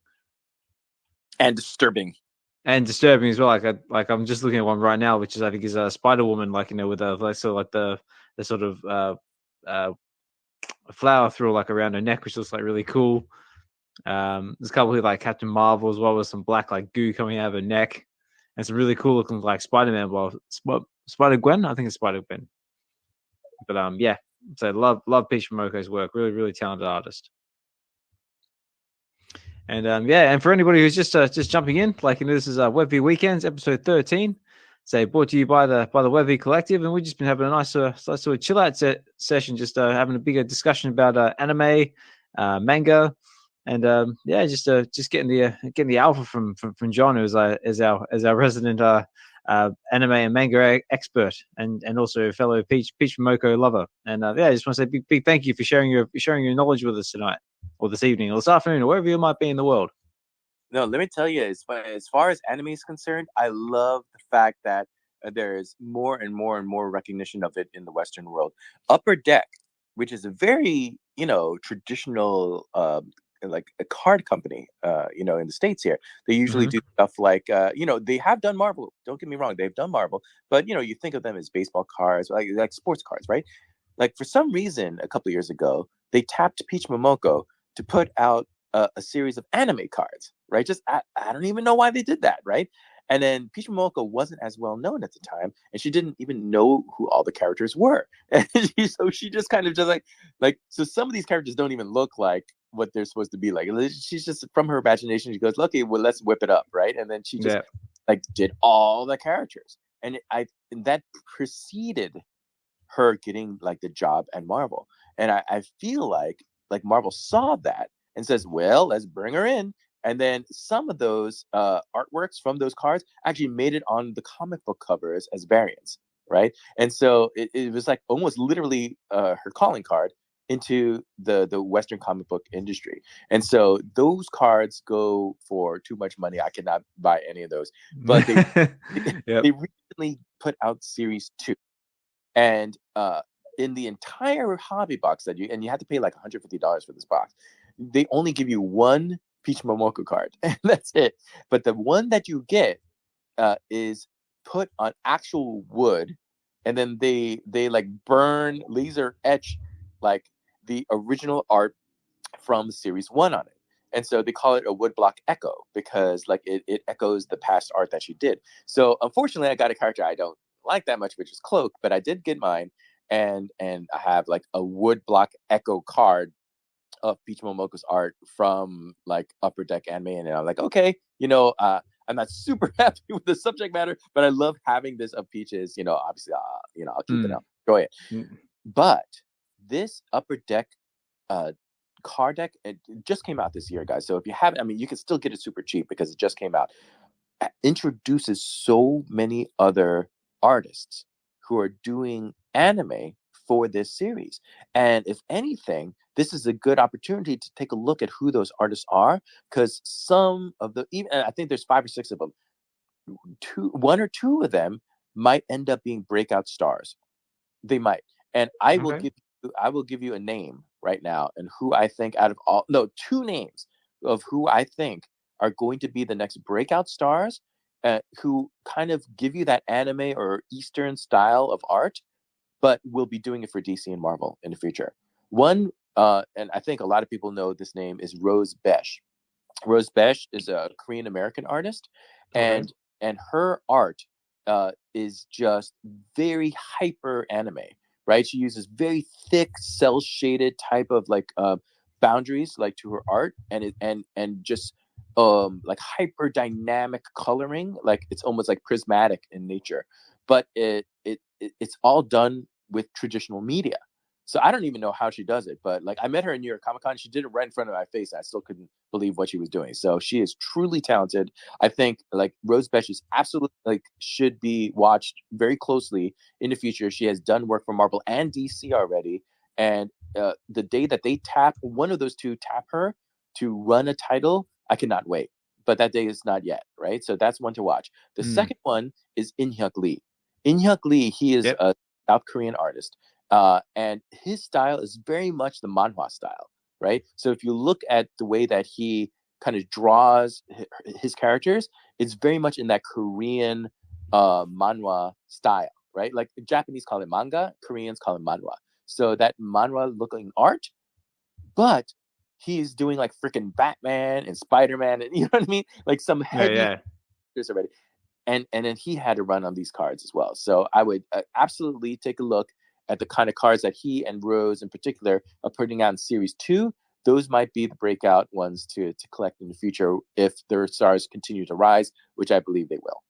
And disturbing. And disturbing as well. Like I'm just looking at one right now, which is I think is a Spider-Woman, like with a like sort of like the sort of flower through like around her neck, which looks like really cool. There's a couple of like Captain Marvel as well with some black like goo coming out of her neck, and some really cool looking like Spider-Man. Well, Spider-Gwen, I think it's Spider-Gwen. But yeah, so love Peach Momoko's work. Really, really talented artist. And and for anybody who's just jumping in, this is WebV Weekends episode 13. say brought to you by the VeVe Collective, and we've just been having a nice sort of chill out session, just having a bigger discussion about anime, manga, and just getting the alpha from Jahn, who is our resident anime and manga expert, and also a fellow Peach Momoko lover. And I just want to say big thank you for sharing your knowledge with us tonight, or this evening, or this afternoon, or wherever you might be in the world. No, let me tell you, as far as anime is concerned, I love the fact that there's more and more and more recognition of it in the Western world. Upper Deck, which is a very, traditional, like a card company, in the States here. They usually do stuff like, they have done Marvel. Don't get me wrong, they've done Marvel, but you think of them as baseball cards, like sports cards, right? Like for some reason, a couple of years ago, they tapped Peach Momoko to put out a series of anime cards, right? Just I don't even know why they did that, right? And then Peach Momoko wasn't as well known at the time, and she didn't even know who all the characters were. And so she just kind of just like so some of these characters don't even look like what they're supposed to be like. She's just, from her imagination, she goes, okay, well, let's whip it up, right? And then she just did all the characters, and that preceded her getting like the job at Marvel. And I feel like Marvel saw that and says, well, let's bring her in. And then some of those artworks from those cards actually made it on the comic book covers as variants, right? And so it was like almost literally her calling card into the Western comic book industry. And so those cards go for too much money. I cannot buy any of those. But they recently put out Series 2. And in the entire hobby box you have to pay like $150 for this box, they only give you one Peach Momoko card, and that's it. But the one that you get is put on actual wood, and then they like burn, laser etch like the original art from Series 1 on it. And so they call it a woodblock echo because like it echoes the past art that she did. So unfortunately, I got a character I don't like that much, which is Cloak, but I did get mine, and I have like a woodblock echo card of Peach Momoko's art from like Upper Deck anime, and I'm like, okay, I'm not super happy with the subject matter, but I love having this of Peaches. Obviously, I'll keep it up. Go ahead. But this Upper Deck card deck, it just came out this year, guys. So if you haven't, you can still get it super cheap because it just came out. Introduces so many other artists who are doing anime for this series. And if anything, this is a good opportunity to take a look at who those artists are, because some of I think there's 5 or 6 of them, 1 or 2 of them might end up being breakout stars. They might. And I will give you a name right now, and who I think 2 names of who I think are going to be the next breakout stars, who kind of give you that anime or Eastern style of art, but will be doing it for DC and Marvel in the future. One, and I think a lot of people know this name, is Rose Besh. Rose Besh is a Korean American artist, and her art is just very hyper anime, right? She uses very thick, cell shaded type of like boundaries, like to her art, and just like hyper dynamic coloring, like it's almost like prismatic in nature, but it's all done with traditional media. So I don't even know how she does it, but like I met her in New York Comic Con. She did it right in front of my face. I still couldn't believe what she was doing. So she is truly talented. I think like Rose Besh is absolutely should be watched very closely in the future. She has done work for Marvel and DC already. And the day that they tap one of those 2, tap her to run a title, I cannot wait. But that day is not yet, right? So that's one to watch. The second one is In-hyuk Lee. In-hyuk Lee, he is a South Korean artist. And his style is very much the manhwa style, right? So if you look at the way that he kind of draws his characters, it's very much in that Korean manhwa style, right? Like Japanese call it manga, Koreans call it manhwa. So that manhwa looking art, but he's doing like freaking Batman and Spider-Man, and you know what I mean? Like some heavy characters already. And then he had to run on these cards as well. So I would absolutely take a look at the kind of cards that he and Rose in particular are putting out in Series 2. Those might be the breakout ones to collect in the future if their stars continue to rise, which I believe they will.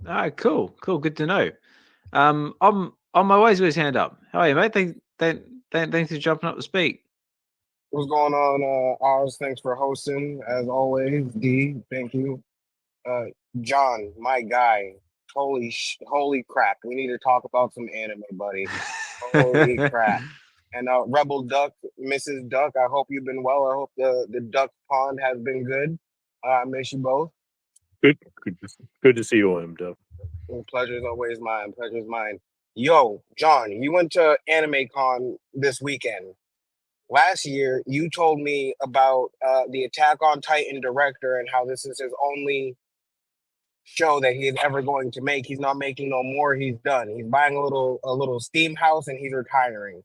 All right, cool. Good to know. I'm on my way to his hand up. How are you, mate? Thanks for jumping up to speak. What's going on, Ours? Thanks for hosting, as always. D, thank you. Jahn, my guy. Holy crap. We need to talk about some anime, buddy. Holy crap. And Rebel Duck, Mrs. Duck, I hope you've been well. I hope the duck pond has been good. I miss you both. Good to see you, OMW. Pleasure's always mine. Pleasure's mine. Yo, Jahn, you went to Anime Con this weekend. Last year, you told me about the Attack on Titan director and how this is his only show that he is ever going to make. He's not making no more. He's done. He's buying a little steam house and he's retiring.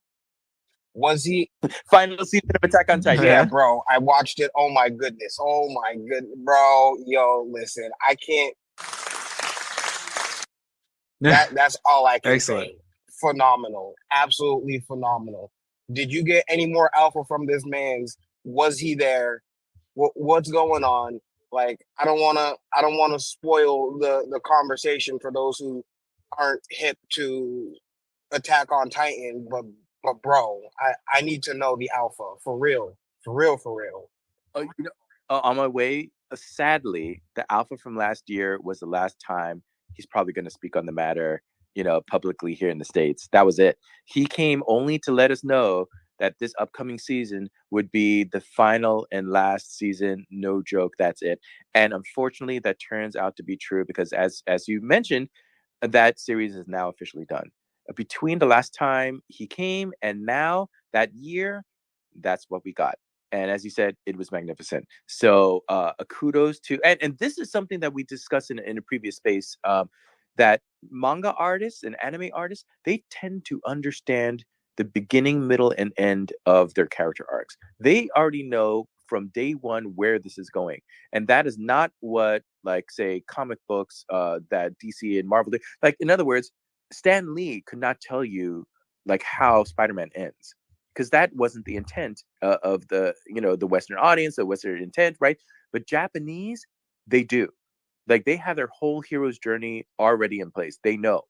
Was he final season of Attack on Titan? Yeah, bro. I watched it. Oh my goodness, bro. Yo, listen, I can't. That's all I can say. Phenomenal, absolutely phenomenal. Did you get any more alpha from this man's? Was he there? What's going on? Like, I don't wanna spoil the conversation for those who aren't hip to Attack on Titan, but bro, I need to know the alpha for real. Oh, on my way, sadly, the alpha from last year was the last time he's probably going to speak on the matter, publicly here in the States. That was it. He came only to let us know that this upcoming season would be the final and last season. No joke, that's it. And unfortunately, that turns out to be true because as you mentioned, that series is now officially done. Between the last time he came and now that year, that's what we got. And as you said, it was magnificent. So kudos to, and this is something that we discussed in a previous space, that manga artists and anime artists, they tend to understand the beginning, middle, and end of their character arcs. They already know from day one where this is going. And that is not what, like, say, comic books that DC and Marvel did. Like, in other words, Stan Lee could not tell you, like, how Spider-Man ends. Because that wasn't the intent of the Western audience, the Western intent, right? But Japanese, they do. Like, they have their whole hero's journey already in place. They know.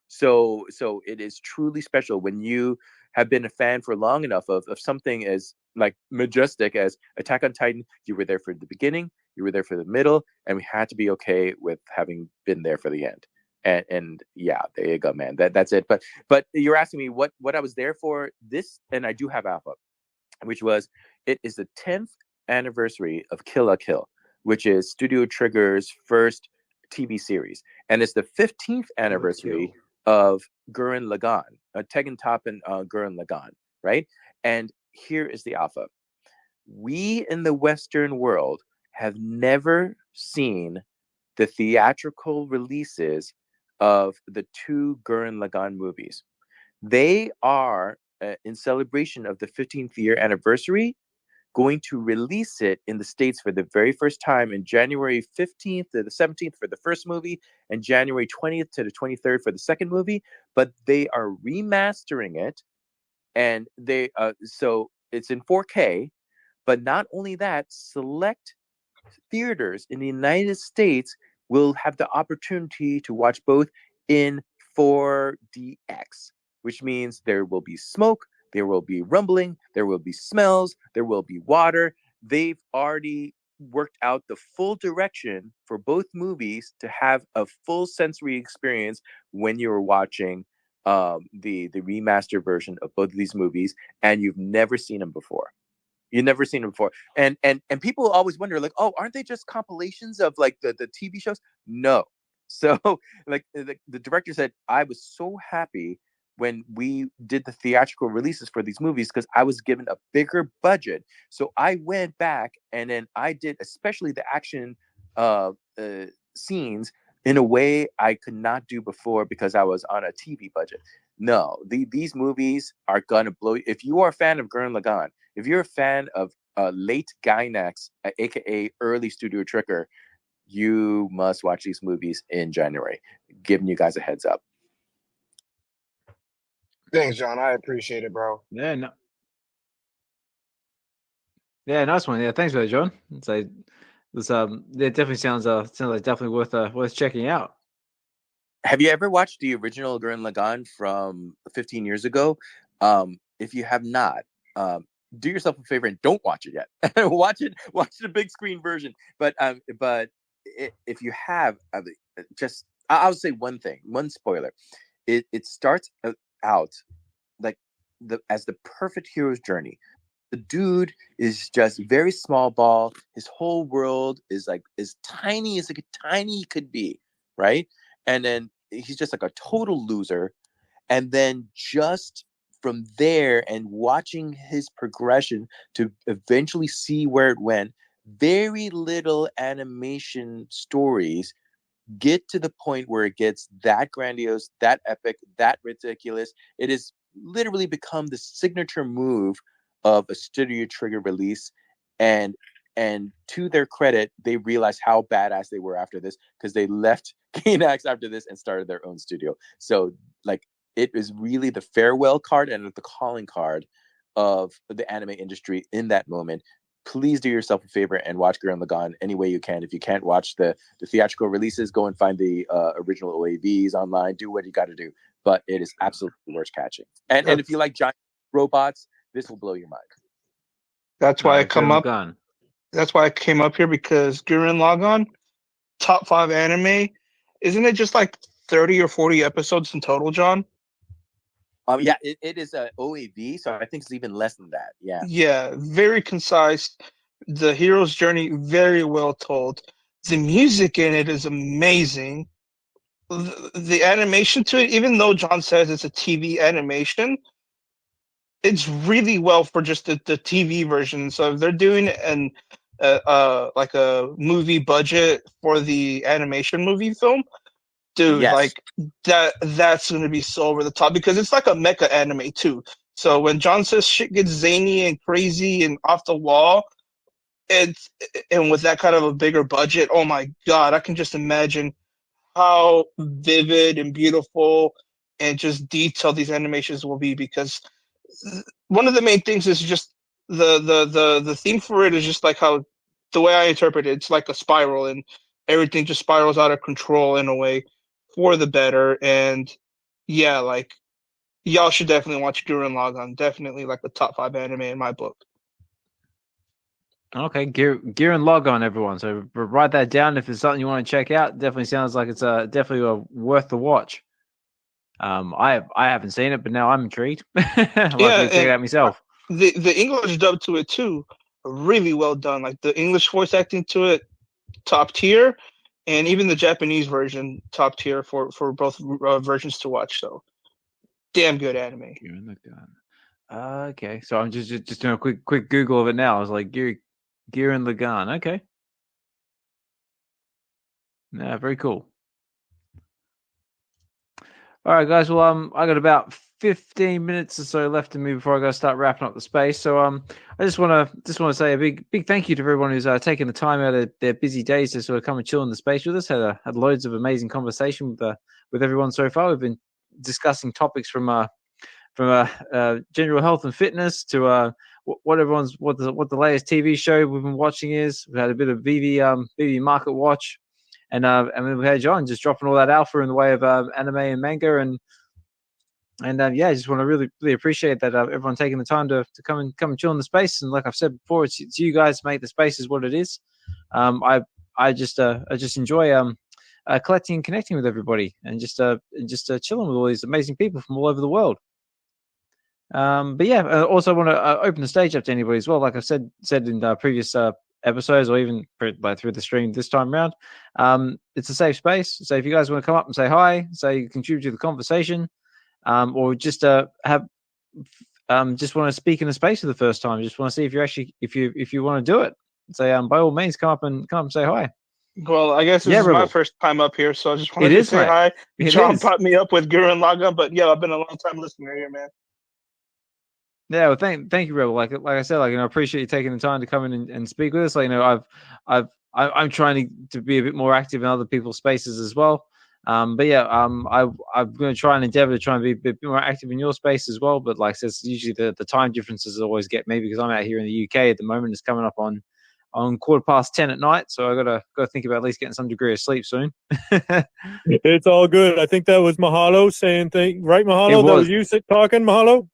So it is truly special when you have been a fan for long enough of something as like majestic as Attack on Titan. You were there for the beginning, you were there for the middle, and we had to be okay with having been there for the end. And yeah, there you go, man. That's it. But you're asking me what I was there for this, and I do have alpha, which was it is the 10th anniversary of Kill la Kill, which is Studio Trigger's first TV series, and it's the 15th anniversary of Gurren Lagann, Tekken Top and Gurren Lagann, right? And here is the alpha. We in the Western world have never seen the theatrical releases of the two Gurren Lagann movies. They are, in celebration of the 15th year anniversary, going to release it in the States for the very first time in January 15th to the 17th for the first movie and January 20th to the 23rd for the second movie. But they are remastering it, and they so it's in 4K. But not only that, select theaters in the United States will have the opportunity to watch both in 4DX, which means there will be smoke, there will be rumbling, there will be smells, there will be water. They've already worked out the full direction for both movies to have a full sensory experience when you're watching the remastered version of both of these movies, and you've never seen them before. You've never seen them before. And people always wonder, like, oh, aren't they just compilations of like the TV shows? No. So like the director said, I was so happy when we did the theatrical releases for these movies because I was given a bigger budget. So I went back and then I did especially the action scenes in a way I could not do before because I was on a TV budget. No, these movies are gonna blow you. If you are a fan of Gurren Lagann, if you're a fan of late Gainax, aka early Studio Trigger, you must watch these movies in January. Giving you guys a heads up. Thanks, Jahn. I appreciate it, bro. Yeah, no. Yeah, nice one. Yeah, thanks for that, John. So, it definitely sounds like definitely worth checking out. Have you ever watched the original Gurren Lagann from 15 years ago? If you have not, do yourself a favor and don't watch it yet. Watch the big screen version. But if you have, I'll say one spoiler. It starts out like as the perfect hero's journey. The dude is just very small ball. His whole world is like as tiny as tiny could be, right? And then he's just like a total loser. And then just from there and watching his progression to eventually see where it went, very little animation stories get to the point where it gets that grandiose, that epic, that ridiculous. It has literally become the signature move of a Studio Trigger release. And to their credit, they realized how badass they were after this, because they left Gainax after this and started their own studio. So like, it is really the farewell card and the calling card of the anime industry in that moment. Please do yourself a favor and watch Gurren Lagann any way you can. If you can't watch the theatrical releases, go and find the original OAVs online. Do what you got to do. But it is absolutely worth catching. And if you like giant robots, this will blow your mind. That's why That's why I came up here, because Gurren Lagann, top 5 anime, isn't it just like 30 or 40 episodes in total, John? Yeah, it is a OAV, so I think it's even less than that. Yeah. Yeah, very concise. The hero's journey, very well told. The music in it is amazing. The animation to it, even though John says it's a TV animation, it's really well for just the TV version. So if they're doing like a movie budget for the animation movie film, dude, yes. Like that's going to be so over the top, because it's like a mecha anime too. So when John says shit gets zany and crazy and off the wall, and with that kind of a bigger budget, oh my God, I can just imagine how vivid and beautiful and just detailed these animations will be, because one of the main things is just the theme for it is just like how, the way I interpret it, it's like a spiral, and everything just spirals out of control in a way for the better. And yeah, like, y'all should definitely watch Gurren Lagann. Definitely like the top 5 anime in my book. Okay, Gurren Lagann, everyone. So write that down if it's something you want to check out. Definitely sounds like it's definitely worth the watch. I haven't seen it, but now I'm intrigued. I'd like to check it out myself. The English dub to it too, really well done. Like the English voice acting to it, top tier, and even the Japanese version, top tier for both versions to watch. So, damn good anime. Okay, so I'm just doing a quick Google of it now. I was like, Gurren Lagann. Okay, yeah, very cool. All right, guys. Well, I got about 15 minutes or so left to me before I got to start wrapping up the space. So, I just want to say a big thank you to everyone who's taken the time out of their busy days to sort of come and chill in the space with us. Had loads of amazing conversation with everyone so far. We've been discussing topics from general health and fitness to what the latest TV show we've been watching is. We've had a bit of VeVe Market Watch. And then we had Jahn just dropping all that alpha in the way of anime and manga, and yeah, I just want to really appreciate that everyone taking the time to come and chill in the space. And like I've said before, it's you guys make the space is what it is. I just enjoy collecting and connecting with everybody, and just chilling with all these amazing people from all over the world. But yeah, I also want to open the stage up to anybody as well. Like I've said in previous episodes, or even through the stream this time around, it's a safe space. So if you guys want to come up and say hi, say contribute to the conversation, or just have just want to speak in a space for the first time, just want to see if you want to do it, say by all means come up and say hi. Well, I guess this is my first time up here, so I just wanted to say hi. John popped me up with Gurren Lagann, but yeah, I've been a long time listener here, man. Yeah, well, thank you, Rebel. Like I said, I appreciate you taking the time to come in and speak with us. I'm trying to be a bit more active in other people's spaces as well. But yeah, I'm going to try and endeavor to try and be a bit more active in your space as well. But like I said, usually the time differences always get me, because I'm out here in the UK at the moment. It's coming up on on 10:15 at night, so I gotta think about at least getting some degree of sleep soon. It's all good. I think that was Mahalo saying thing, right? Mahalo, that was you talking, Mahalo.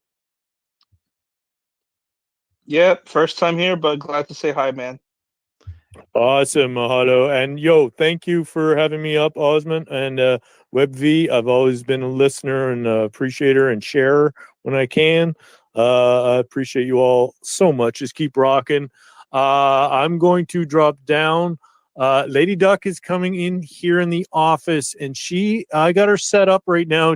Yep, first time here, but glad to say hi, man. Awesome, Mahalo. And yo, thank you for having me up, Osmond and WebV. I've always been a listener and appreciator and sharer when I can. I appreciate you all so much. Just keep rocking. I'm going to drop down. Lady Duck is coming in here in the office, and I got her set up right now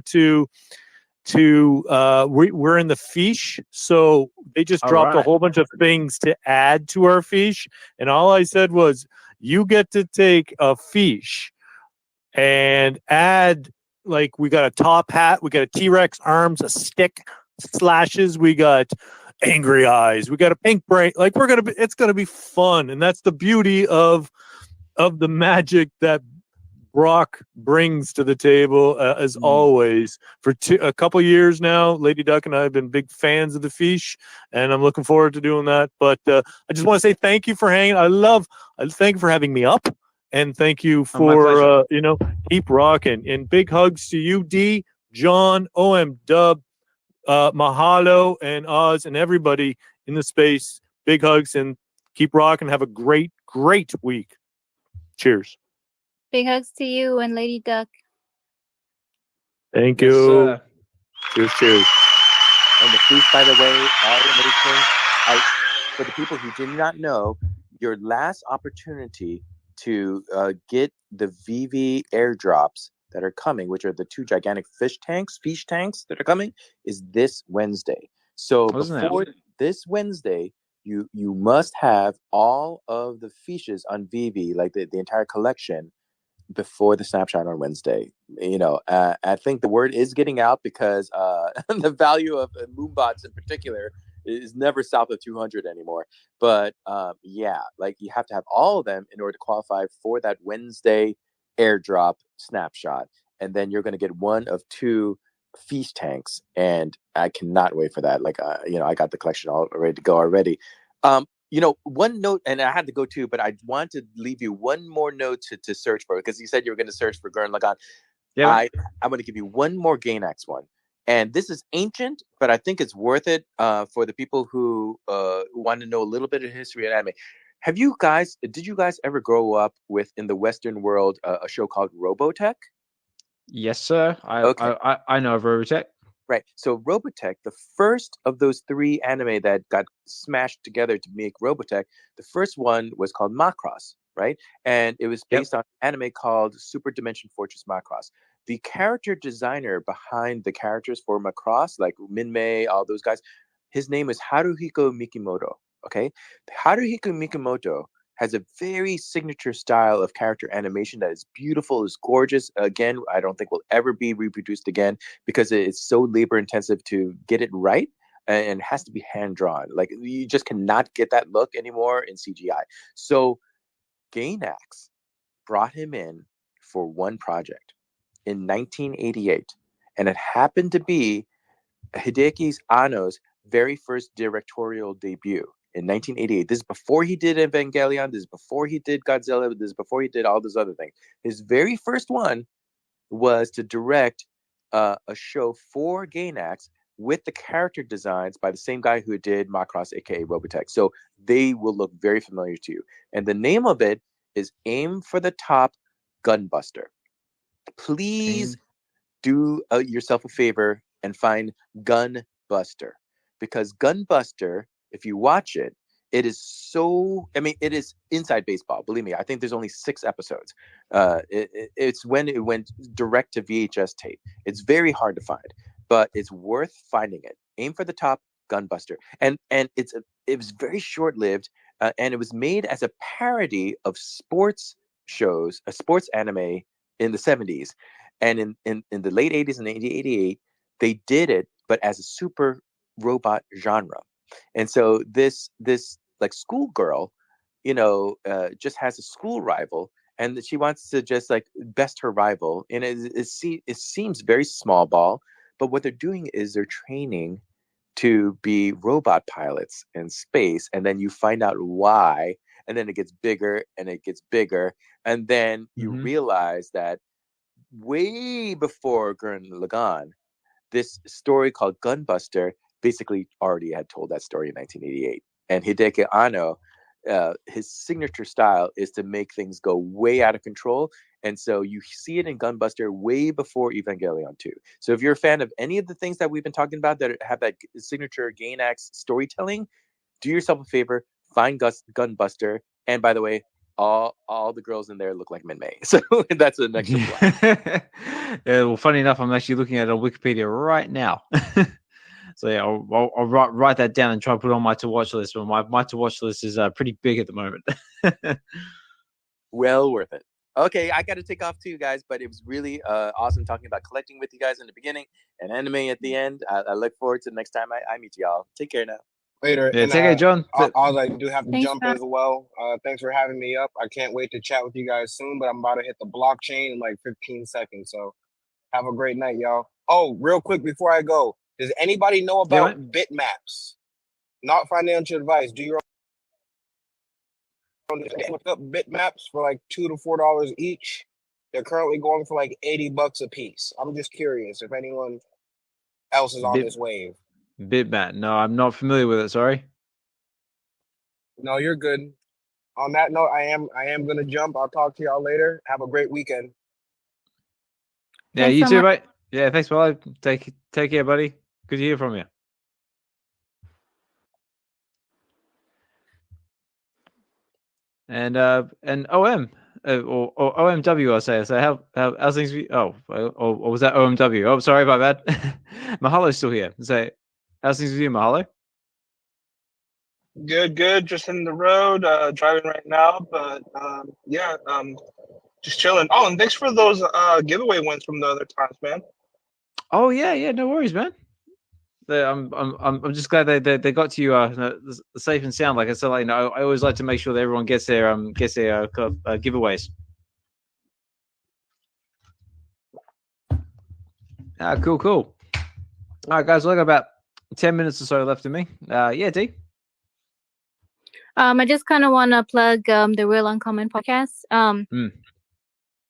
we're in the fiche, so they just dropped a whole bunch of things to add to our fiche, and all I said was, you get to take a fiche and add, like, we got a top hat, we got a T-Rex arms, a stick, slashes, we got angry eyes, we got a pink brain, like, it's gonna be fun, and that's the beauty of the magic that Brock brings to the table, as always. For a couple years now, Lady Duck and I have been big fans of the fiche, and I'm looking forward to doing that. But I just want to say thank you for hanging. Thank you for having me up, and thank you for keep rocking. And big hugs to you, D, John, OMW, Mahalo, and Oz, and everybody in the space. Big hugs, and keep rocking. Have a great, great week. Cheers. Big hugs to you and Lady Duck. Thank you. Cheers, cheers. And the fiche, by the way, for the people who did not know, your last opportunity to get the VeVe airdrops that are coming, which are the 2 gigantic fish tanks that are coming, is this Wednesday. So before this Wednesday, you must have all of the fiches on VeVe, like the entire collection, before the snapshot on Wednesday. I think the word is getting out because the value of Moonbots in particular is never south of 200 anymore. But you have to have all of them in order to qualify for that Wednesday airdrop snapshot. And then you're going to get one of 2 feast tanks. And I cannot wait for that. I got the collection all ready to go already. One note, and I had to go too, but I want to leave you one more note to search for, because you said you were going to search for Gurren Lagann. Yeah. I'm going to give you one more Gainax one. And this is ancient, but I think it's worth it for the people who want to know a little bit of history of anime. Did you guys ever grow up with, in the Western world, a show called Robotech? Yes, sir. I know of Robotech. Right. So Robotech, the first of those 3 anime that got smashed together to make Robotech, the first one was called Macross, right? And it was based on an anime called Super Dimension Fortress Macross. The character designer behind the characters for Macross, like Minmay, all those guys, his name is Haruhiko Mikimoto. Okay. Haruhiko Mikimoto has a very signature style of character animation that is beautiful, is gorgeous. Again, I don't think will ever be reproduced again because it's so labor intensive to get it right, and it has to be hand drawn. Like, you just cannot get that look anymore in CGI. So Gainax brought him in for one project in 1988, and it happened to be Hideaki Anno's very first directorial debut. In 1988. This is before he did Evangelion. This is before he did Godzilla. This is before he did all those other things. His very first one was to direct a show for Gainax with the character designs by the same guy who did Macross, aka Robotech. So they will look very familiar to you. And the name of it is Aim for the Top Gunbuster. Please do yourself a favor and find Gunbuster, because Gunbuster, if you watch it, it is it is inside baseball. Believe me, I think there's only 6 episodes. It's when it went direct to VHS tape. It's very hard to find, but it's worth finding it. Aim for the Top Gunbuster. And it was very short-lived, and it was made as a parody of sports shows, a sports anime in the 70s. And in the late 80s and 1988, they did it, but as a super robot genre. And so this like schoolgirl, just has a school rival, and she wants to just like best her rival. And it seems very small ball, but what they're doing is they're training to be robot pilots in space, and then you find out why and then it gets bigger and it gets bigger, and then you realize that way before Gurren Lagann, this story called Gunbuster basically already had told that story in 1988. And Hideki Anno, his signature style is to make things go way out of control. And so you see it in Gunbuster way before Evangelion 2. So if you're a fan of any of the things that we've been talking about that have that signature Gainax storytelling, do yourself a favor, find Gunbuster. And by the way, all the girls in there look like Min-Mei. So that's an extra plug. Yeah, well, funny enough, I'm actually looking at it on Wikipedia right now. So yeah, I'll write that down and try to put it on my to-watch list. But my to-watch list is pretty big at the moment. Well worth it. Okay, I got to take off too, guys. But it was really awesome talking about collecting with you guys in the beginning and anime at the end. I look forward to the next time I meet y'all. Take care now. Later. Yeah, take care, John. I do have to jump as well. Thanks for having me up. I can't wait to chat with you guys soon, but I'm about to hit the blockchain in like 15 seconds. So have a great night, y'all. Oh, real quick before I go, does anybody know about bitmaps? Not financial advice. Do your own. Look up bitmaps for like $2 to $4 each. They're currently going for like $80 a piece. I'm just curious if anyone else is on this wave. Bitmap. No, I'm not familiar with it. Sorry. No, you're good. On that note, I am gonna jump. I'll talk to y'all later. Have a great weekend. Yeah, thanks you too, mate. Yeah, thanks, Mahalo. Take care, buddy. Good to hear from you. And OM or OMW, I'll say. So how's things? Or was that OMW? Oh, sorry about that. Mahalo's still here. So how's things with you, Mahalo? Good. Just in the road, driving right now. But just chilling. Oh, and thanks for those giveaway wins from the other times, man. Oh yeah, no worries, man. I'm just glad they got to you safe and sound. Like I said, like, I always like to make sure that everyone gets their giveaways. Cool. All right, guys, we've got about 10 minutes or so left of me. Yeah, D. I just kind of want to plug the Real Uncommon podcast.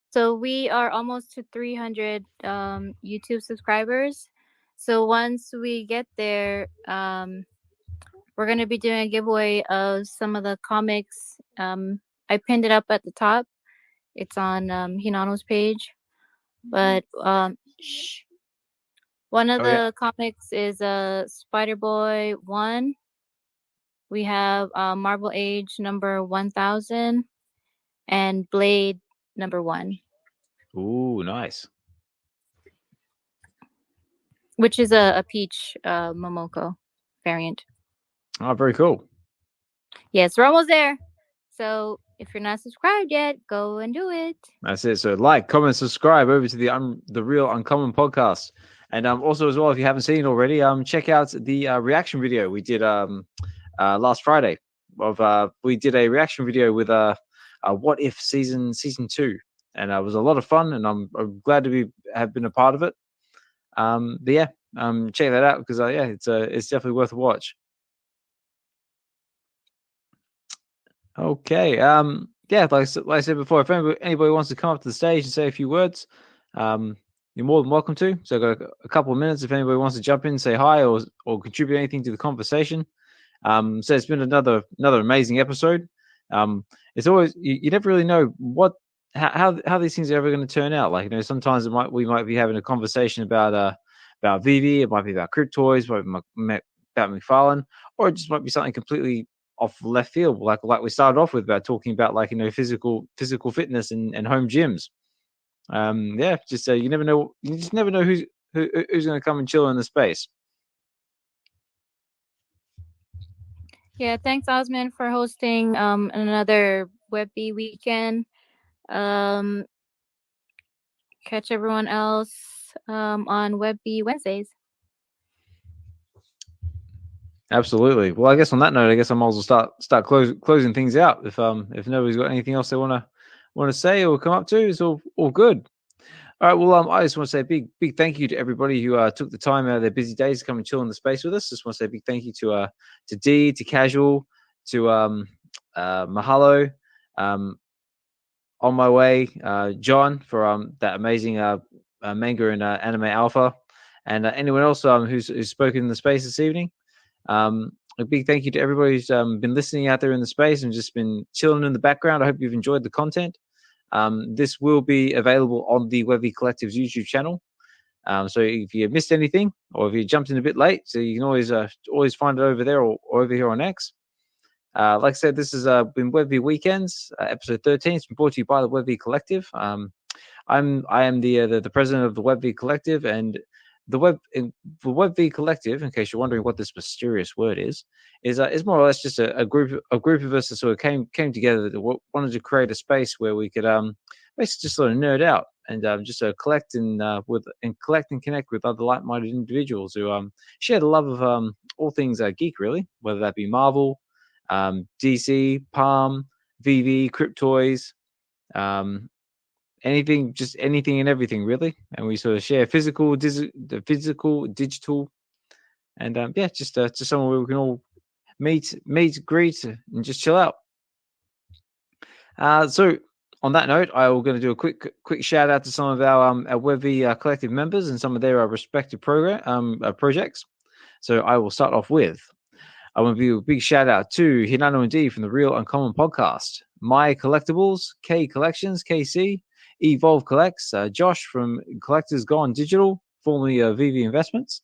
So we are almost to 300 YouTube subscribers. So once we get there, we're going to be doing a giveaway of some of the comics. I pinned it up at the top. It's on Hinano's page. But one of the comics is Spider-Boy 1. We have Marvel Age number 1000 and Blade number 1. Ooh, nice. Which is a Peach Momoko variant. Oh, very cool. Yes, we're almost there. So if you're not subscribed yet, go and do it. That's it. So like, comment, subscribe over to the Real Uncommon podcast. And also as well, if you haven't seen it already, check out the reaction video we did last Friday. We did a reaction video with What If season 2, and it was a lot of fun, and I'm glad to have been a part of it. But yeah, check that out because it's definitely worth a watch. Okay, like I said before, if anybody wants to come up to the stage and say a few words, you're more than welcome to. So I've got a couple of minutes if anybody wants to jump in, say hi, or contribute anything to the conversation. So it's been another amazing episode. It's always you never really know how these things are ever going to turn out. Like, sometimes we might be having a conversation about VeVe, it might be about Cryptoys, it might be about McFarlane, or it just might be something completely off left field, like we started off with about talking about physical fitness and home gyms. Just you never know. You just never know who's going to come and chill in the space. Yeah, thanks Osman for hosting another WebB weekend. Catch everyone else on WebB Wednesdays. Absolutely. Well, I guess on that note, I might as well start closing things out. If nobody's got anything else they want to say or come up to, it's all good. All right. Well, I just want to say a big thank you to everybody who took the time out of their busy days to come and chill in the space with us. Just want to say a big thank you to Dee, to Casual, to Mahalo. On my way, Jahn for that amazing manga and anime alpha, and anyone else who's spoken in the space this evening. A big thank you to everybody who's been listening out there in the space and just been chilling in the background. I hope you've enjoyed the content. This will be available on the VeVe Collective's YouTube channel. So if you missed anything or if you jumped in a bit late, so you can always find it over there or over here on X. Like I said, this has been VeVe Weekends, episode 13. It's been brought to you by the VeVe Collective. I am the president of the VeVe Collective, and the VeVe Collective, in case you're wondering what this mysterious word is more or less just a group of us that sort of came together that wanted to create a space where we could basically just sort of nerd out and just collect and connect with other like-minded individuals who share the love of all things geek, really, whether that be Marvel, DC, Palm, VeVe, Cryptoys, anything and everything, really. And we sort of share physical, digital, and just somewhere where we can all meet, greet, and just chill out. So on that note, I will going to do a quick shout out to some of our VeVe Collective members and some of their respective projects. So I will start off with. I want to give a big shout out to Hinano and D from the Real Uncommon podcast, My Collectibles, K Collections, KC, Evolve Collects, Josh from Collectors Gone Digital, formerly VeVe Investments,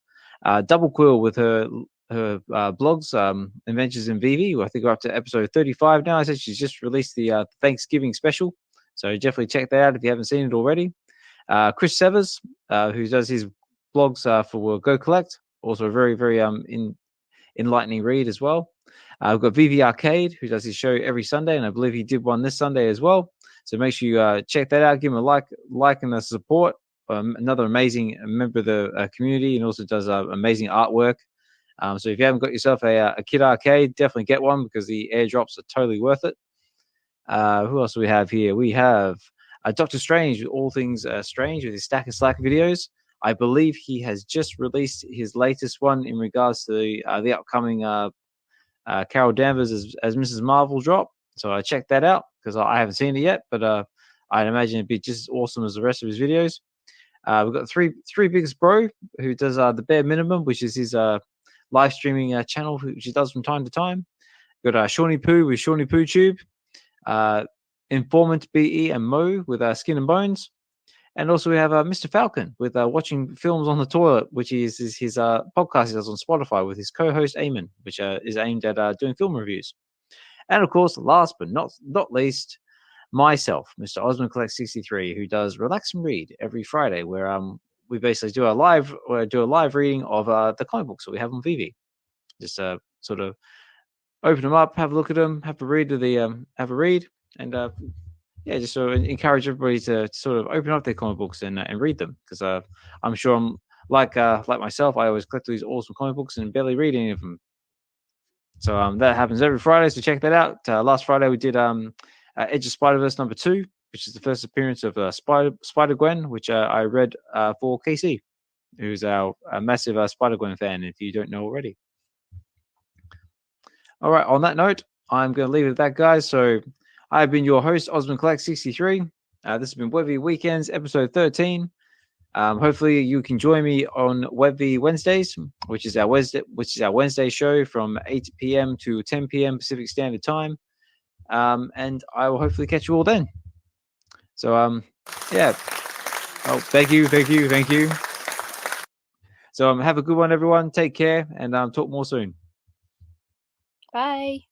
Double Quill with her blogs, Adventures in VeVe. I think we're up to episode 35 now. I said she's just released the Thanksgiving special, so definitely check that out if you haven't seen it already. Chris Severs, who does his blogs for Go Collect, also a very, very enlightening read as well. We've got VeVe Arcade, who does his show every Sunday, and I believe he did one this Sunday as well. So make sure you check that out. Give him a like and a support. Another amazing member of the community, and also does amazing artwork. So if you haven't got yourself a Kid Arcade, definitely get one because the airdrops are totally worth it. Who else do we have here? We have Dr. Strange, with all things strange, with his Stack and Slack videos. I believe he has just released his latest one in regards to the upcoming Carol Danvers as Mrs. Marvel drop. So I checked that out because I haven't seen it yet, but I'd imagine it'd be just as awesome as the rest of his videos. We've got three biggest bro who does the bare minimum, which is his live streaming channel, which he does from time to time. We've got Shawnee Poo with Shawnee Poo Tube, Informant BE and Mo with Skin and Bones. And also we have Mr. Falcon with Watching Films on the Toilet, which is his podcast he does on Spotify with his co-host Eamon, which is aimed at doing film reviews. And of course, last but not least, myself, Mr. Osmond Collect 63, who does Relax and Read every Friday, where we basically do a live reading of the comic books that we have on VeVe. Just sort of open them up, have a look at them, have a read, and just sort of encourage everybody to sort of open up their comic books and read them, because I'm sure I'm like myself, I always collect these awesome comic books and barely read any of them. So that happens every Friday, so check that out. Last Friday we did Edge of Spider-Verse number 2, which is the first appearance of Spider-Gwen, which I read for KC, who's a massive Spider-Gwen fan, if you don't know already. All right, on that note, I'm going to leave it at that, guys. So I've been your host, Osmond Collect 63. This has been VeVe Weekends, episode 13. Hopefully you can join me on VeVe Wednesdays, which is our Wednesday show from 8 p.m. to 10 p.m. Pacific Standard Time. And I will hopefully catch you all then. So yeah. Oh, thank you. So have a good one, everyone. Take care, and talk more soon. Bye.